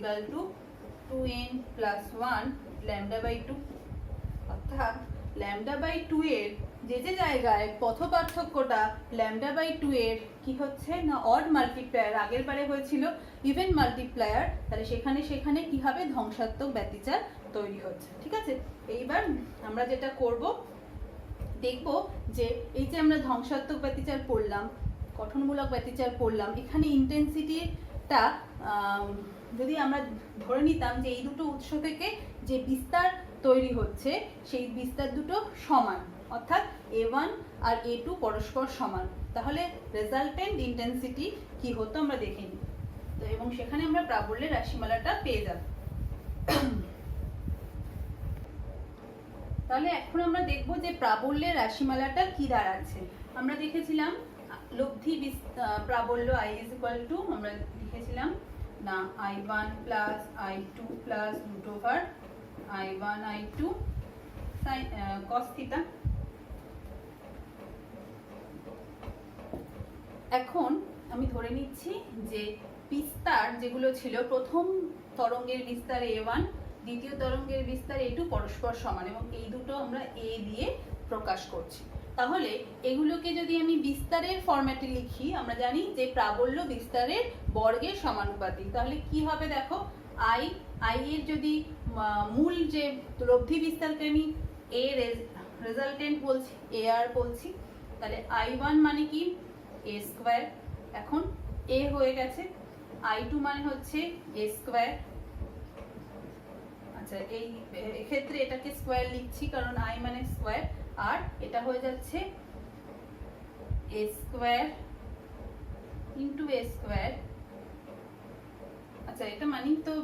2n + 1 λ/2, অর্থাৎ λ/2 এর যে যে জায়গায় পথ পার্থক্যটা λ/2 এর কি হচ্ছে না অড মাল্টিপ্লায়ার, আগের বারে হয়েছিল ইভেন মাল্টিপ্লায়ার, তাহলে সেখানে কি হবে ধ্বংসাত্মক ব্যতিচার তৈরি হচ্ছে। ঠিক আছে, এইবার আমরা যেটা করব দেখব যে এই যে আমরা ধ্বংসাত্মক ব্যতিচার পড়লাম, গঠনমূলক ব্যতিচার পড়লাম, এখানে ইন্টেন্সিটিটা যদি আমরা ধরে নিতাম যে এই দুটো উৎস থেকে যে বিস্তার তৈরি হচ্ছে সেই বিস্তার দুটো সমান, অর্থাৎ A1 আর A2 পরস্পর সমান, তাহলে রেজাল্টেন্ট ইন্টেন্সিটি কি হতো আমরা দেখে নিই। তো এবং সেখানে আমরা প্রাবল্যের রাশিমালাটা পেয়ে যাব। তাহলে এখন আমরা দেখব যে প্রাবল্যের রাশিমালাটা কি দাঁড়াচ্ছে। আমরা দেখেছিলাম লব্ধি প্রাবল্য I = আমরা লিখেছিলাম না I1 + I2 + √I1 I2 cos theta. এখন আমি ধরে নিচ্ছি যে বিস্তার যেগুলো ছিল, প্রথম তরঙ্গের বিস্তার A1, দ্বিতীয় তরঙ্গের বিস্তার A2 পরস্পর সমান, এবং এই দুটো আমরা A দিয়ে প্রকাশ করছি। তাহলে এগুলোকে যদি আমি বিস্তারের ফরম্যাটে লিখি, আমরা জানি যে প্রাবল্য বিস্তারের বর্গের সমানুপাতিক, তাহলে কি হবে দেখো, I এর যদি মূল যে লব্ধি বিস্তারকে আমি A রেজাল্টেন্ট বলছি, AR বলছি, তাহলে I1 মানে কি A স্কোয়ার, এখন A হয়ে গেছে, I2 মানে হচ্ছে A স্কোয়ার। আচ্ছা, এই ক্ষেত্রে এটাকে স্কোয়ার লিখছি কারণ I মানে স্কোয়ার, আর এটা হয়ে যাচ্ছে A square into A square. আচ্ছা, এটা মানে তো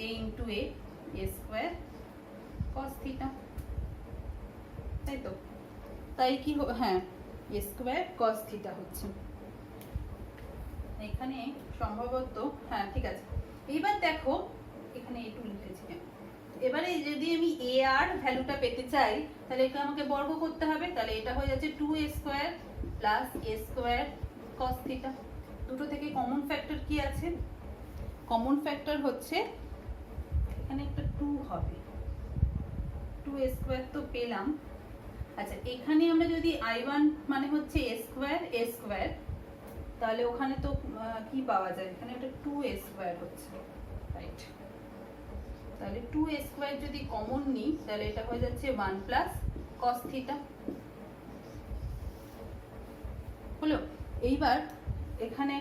A into A square cos theta, তাই তো? তাই কি হ্যাঁ, A স্কোয়ার cos থিটা হচ্ছে এখানে সম্ভবত, হ্যাঁ ঠিক আছে। এইবার দেখো এখানে A2 লিখেছি, এবারে যদি আমি AR ভ্যালুটা পেতে চাই তাহলে এটা আমাকে বর্গ করতে হবে, তাহলে এটা হয়ে যাচ্ছে 2A square + A square cos theta. দুটো থেকে কমন ফ্যাক্টর কি আছে, কমন ফ্যাক্টর হচ্ছে এখানে একটা 2 হবে, 2A স্কোয়ার তো পেলাম। আচ্ছা, এখানে আমরা যদি I1 মানে হচ্ছে A স্কোয়ার, তাহলে ওখানে তো কি পাওয়া যায়, এখানে একটা 2A স্কোয়ার হচ্ছে, রাইট? তাহলে 2A স্কোয়ার যদি কমন নিই তাহলে এটা হয়ে যাচ্ছে 1 + cos থিটা হলো। এইবার এখানে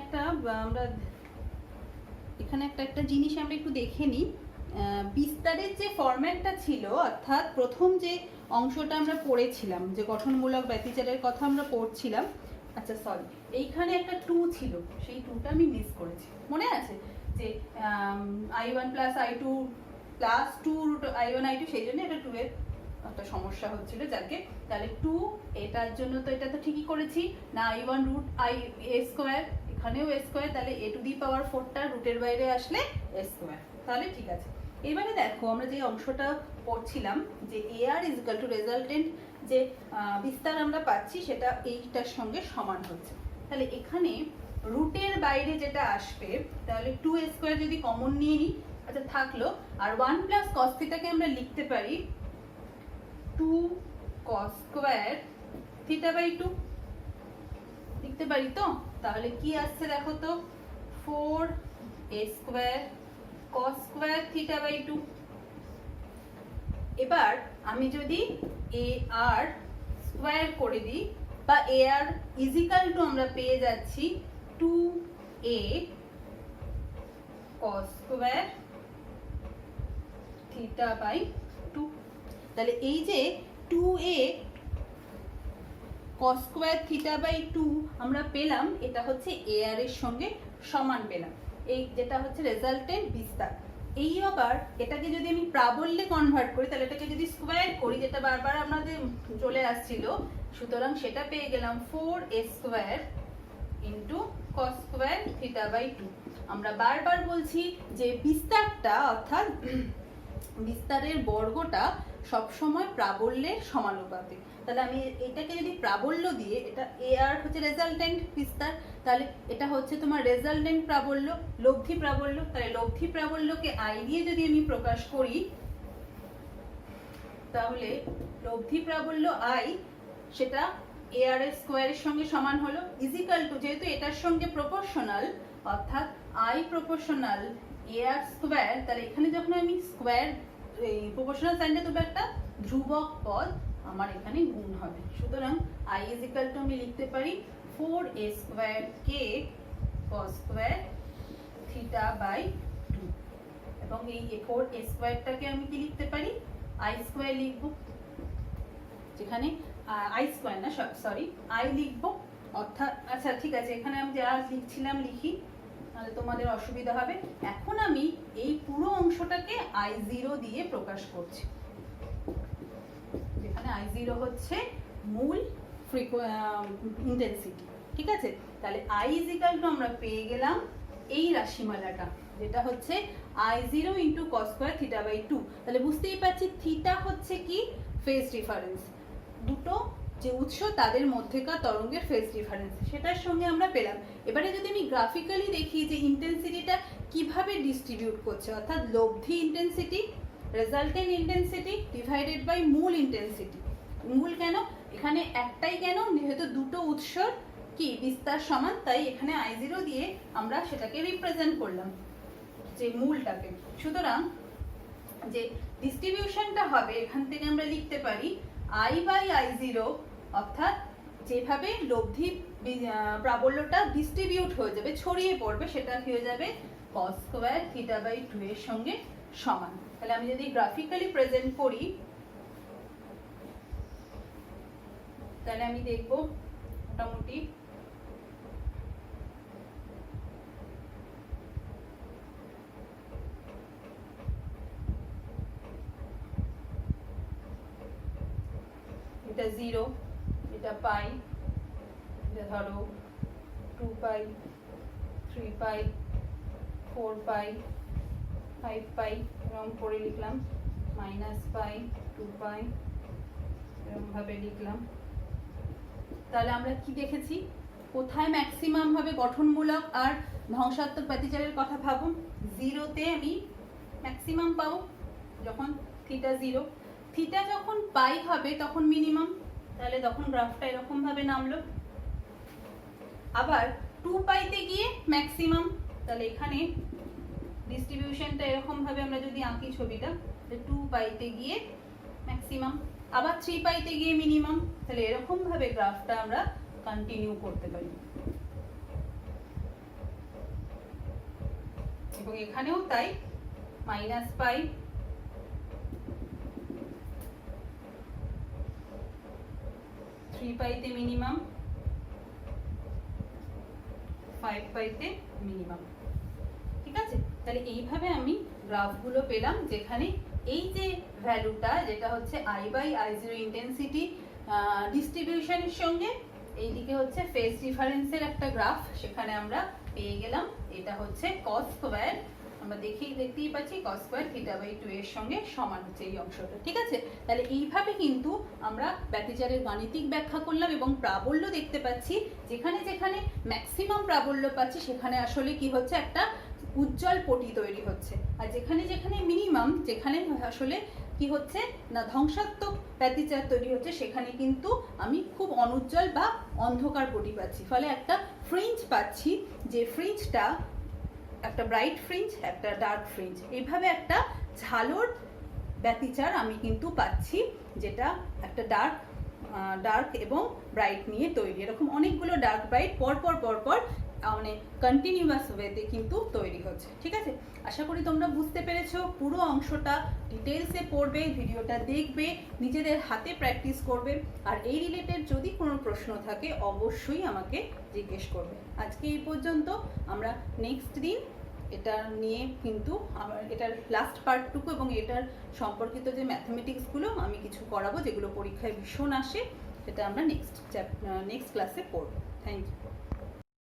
একটা জিনিস আমরা একটু দেখে নিই, বিস্তারের যে ফরম্যাটটা ছিল, অর্থাৎ প্রথম যে অংশটা আমরা পড়েছিলাম, যে গঠনমূলক ব্যতিচারের কথা আমরা পড়ছিলাম, আচ্ছা সরি, এইখানে একটা 2 ছিল, সেই 2টা আমি মিস করেছি, মনে আছে যে i1 plus i2 plus 2 root i1 i2, সেই জন্য এটা 2 এর একটা সমস্যা হচ্ছিল, যাকে তাহলে 2 এটার জন্য তো এটা তো ঠিকই করেছি না, i1 root i a square, এখানেও a স্কোয়ার, তাহলে a টু দি পাওয়ার 4টা রুটের বাইরে আসলে a স্কোয়ার, তাহলে ঠিক আছে। এবারে দেখো আমরা যে অংশটা পড়ছিলাম যে ar is equal to resultant যে বিস্তার আমরা পাচ্ছি সেটা এইটার সঙ্গে সমান হচ্ছে, তাহলে এখানে রুটের বাইরে যেটা আসবে তাহলে 2a স্কোয়ার যদি কমন নিয়ে নিই, আচ্ছা থাকলো, আর 1 প্লাস কস থিটাকে আমরা লিখতে পারি 2 cos স্কোয়ার থিটা বাই 2 লিখতে পারি তো, তাহলে কি আসছে দেখো তো 4a square cos square theta by 2। এবার আমি যদি ar স্কোয়ার করে দিই, বা ar ইজিক্যাল টু আমরা পেয়ে যাচ্ছি 2a cos square theta by 2, তাহলে এই যে 2a cos square theta by 2 আমরা পেলাম, এটা হচ্ছে ar এর সঙ্গে সমান পেলাম, এই যেটা হচ্ছে রেজাল্টেন্ট বিস্তার। এই আবার এটাকে যদি আমি প্রাবল্যে কনভার্ট করি, তাহলে এটাকে যদি স্কোয়ার করি, যেটা বারবার আমাদের চলে আসছিল, সুতরাং সেটা পেয়ে গেলাম 4a square into cos square theta by 2। আমরা বারবার বলছি যে বিস্তারটা, অর্থাৎ বিস্তারের বর্গটা সবসময় প্রাবল্যের সমানুপাতিক, তাহলে আমি এটাকে যদি প্রাবল্য দিয়ে, এটা ar হচ্ছে রেজাল্টেন্ট বিস্তার, তাহলে এটা হচ্ছে তোমার রেজাল্টেন্ট প্রাবল্য, লব্ধি প্রাবল্য, তাহলে লব্ধি প্রাবল্যকে i দিয়ে যদি আমি প্রকাশ করি, তাহলে লব্ধি প্রাবল্য i সেটা ar এর স্কোয়ারের সঙ্গে সমান হলো, ইজিক্যাল টু, যেহেতু এটার সঙ্গে প্রপোর্শনাল, অর্থাৎ i প্রপোর্শনাল ar স্কোয়ার, তাহলে এখানে যখন আমি স্কোয়ার এই প্রপোর্শনাল সাইনটা তবে একটা ধ্রুবক পদ, আমার এখানে গুণ হবে, সুতরাং i ইজ ইকুয়াল টু আমি লিখতে পারি 4a square k cos square theta by 2, এবং এই 4a স্কোয়ারটাকে আমি কি লিখতে পারি, i স্কোয়ার লিখব, যেখানে i স্কোয়ার না সরি i লিখব, অর্থাৎ আচ্ছা ঠিক আছে, এখানে আমি যা লিখছিলাম লিখি, তাহলে তোমাদের অসুবিধা হবে। এখন আমি এই পুরো অংশটাকে i0 দিয়ে প্রকাশ করছি, যেখানে i0 হচ্ছে মূল ইন্টেন্সিটি, ঠিক আছে, তাহলে i ইজ ইকুয়াল টু আমরা পেয়ে গেলাম এই রাশিমালাটা, যেটা হচ্ছে i0 into cos square theta by 2, তাহলে বুঝতেই পারছি থিটা হচ্ছে কি ফেজ ডিফারেন্স, দুটো যে উৎস তাদের মধ্যেকার তরঙ্গের ফেজ ডিফারেন্স, সেটার সঙ্গে আমরা পেলাম। এবারে যদি আমি গ্রাফিক্যালি দেখি যে ইন্টেন্সিটিটা কিভাবে ডিস্ট্রিবিউট করছে, অর্থাৎ লব্ধি intensity, resultant intensity divided by মূল ইন্টেন্সিটি, মূল কেন এখানে একটাই, কেন যেহেতু দুটো উৎসর কি বিস্তার সমান, তাই এখানে i0 দিয়ে আমরা সেটাকে রিপ্রেজেন্ট করলাম যে মূলটাকে, সুতরাং যে ডিস্ট্রিবিউশনটা হবে এখান থেকে আমরা লিখতে পারি i বাই i0, অর্থাৎ যেভাবে লব্ধি প্রাবল্যটা ডিস্ট্রিবিউট হয়ে যাবে, ছড়িয়ে পড়বে, সেটা কি হয়ে যাবে cos স্কোয়ার থিটা বাই 2 এর সঙ্গে সমান। তাহলে আমি যদি গ্রাফিক্যালি প্রেজেন্ট করি, তাহলে আমি দেখব মোটামুটি এটা 0, এটা পাই, এটা ধরো 2 পাই, 3 পাই, 4 পাই, 5 পাই, এরকম করে লিখলাম, মাইনাস পাই, 2 পাই, এরকম ভাবে লিখলাম। তাহলে আমরা কি দেখেছি, কোথায় ম্যাক্সিমাম হবে গঠনমূলক আর ধ্বংসাত্মক ব্যতিচারের কথা ভাবুন, 0তে আমি ম্যাক্সিমাম পাবো, যখন থিটা 0, থিটা যখন পাই হবে তখন মিনিমাম, তাহলে তখন গ্রাফটা এরকম ভাবে নামলো। আবার 2 পাইতে গিয়ে ম্যাক্সিমাম, তাহলে এখানে ডিস্ট্রিবিউশনটা এরকম ভাবে আমরা যদি আঁকি ছবিটা, 2 পাইতে গিয়ে ম্যাক্সিমাম, আবার 3 পাইতে গিয়ে মিনিমাম, তাহলে এরকম ভাবে গ্রাফটা আমরা কন্টিনিউ করতে পারি, এবং এখানেও তাই, মাইনাস পাই, 3 পাইতে মিনিমাম, 5 পাইতে মিনিমাম। ঠিক আছে, তাহলে এইভাবে আমি গ্রাফগুলো পেলাম, যেখানে এই যে ভ্যালুটা যেটা হচ্ছে I by I zero intensity ডিস্ট্রিবিউশনের সঙ্গে এইদিকে হচ্ছে ফেজ ডিফারেন্সের একটা গ্রাফ, সেখানে আমরা পেয়ে গেলাম এটা হচ্ছে কস স্কোয়ার, আমরা দেখতেই পাচ্ছি কস স্কোয়ার থিটা বাই 2 এর সঙ্গে সমান হচ্ছে এই অংশটা। ঠিক আছে, তাহলে এইভাবে কিন্তু আমরা ব্যতিচারের গাণিতিক ব্যাখ্যা করলাম এবং প্রাবল্য দেখতে পাচ্ছি, যেখানে যেখানে ম্যাক্সিমাম প্রাবল্য পাচ্ছি সেখানে আসলে কি হচ্ছে একটা উজ্জ্বল পটি তৈরি হচ্ছে, আর যেখানে যেখানে মিনিমাম, যেখানে আসলে কি হচ্ছে না ধ্বংসাত্মক ব্যতিচার তৈরি হচ্ছে, সেখানে কিন্তু আমি খুব অনুজ্জ্বল বা অন্ধকার পটি পাচ্ছি। ফলে একটা ফ্রিঞ্জ পাচ্ছি, যে ফ্রিঞ্জটা একটা ব্রাইট ফ্রিঞ্জ, একটা ডার্ক ফ্রিঞ্জ, এইভাবে একটা ঝালোর ব্যতিচার আমি কিন্তু পাচ্ছি, যেটা একটা ডার্ক এবং ব্রাইট নিয়ে তৈরি। এরকম অনেকগুলো ডার্ক ব্রাইট পরপর মানে কন্টিনিউয়াস ওয়েতে কিন্তু তৈরি হচ্ছে। ঠিক আছে, আশা করি তোমরা বুঝতে পেরেছো। পুরো অংশটা ডিটেলসে পড়বে, ভিডিওটা দেখবে, নিজেদের হাতে প্র্যাকটিস করবে, আর এই রিলেটেড যদি কোনো প্রশ্ন থাকে অবশ্যই আমাকে জিজ্ঞেস করবে। আজকে এই পর্যন্ত, আমরা নেক্সট দিন এটা নিয়ে কিন্তু এটার লাস্ট পার্টটুকু এবং এটার সম্পর্কিত যে ম্যাথমেটিক্সগুলো আমি কিছু করাবো, যেগুলো পরীক্ষায় ভীষণ আসে, সেটা আমরা নেক্সট ক্লাসে পড়বো। Thank you.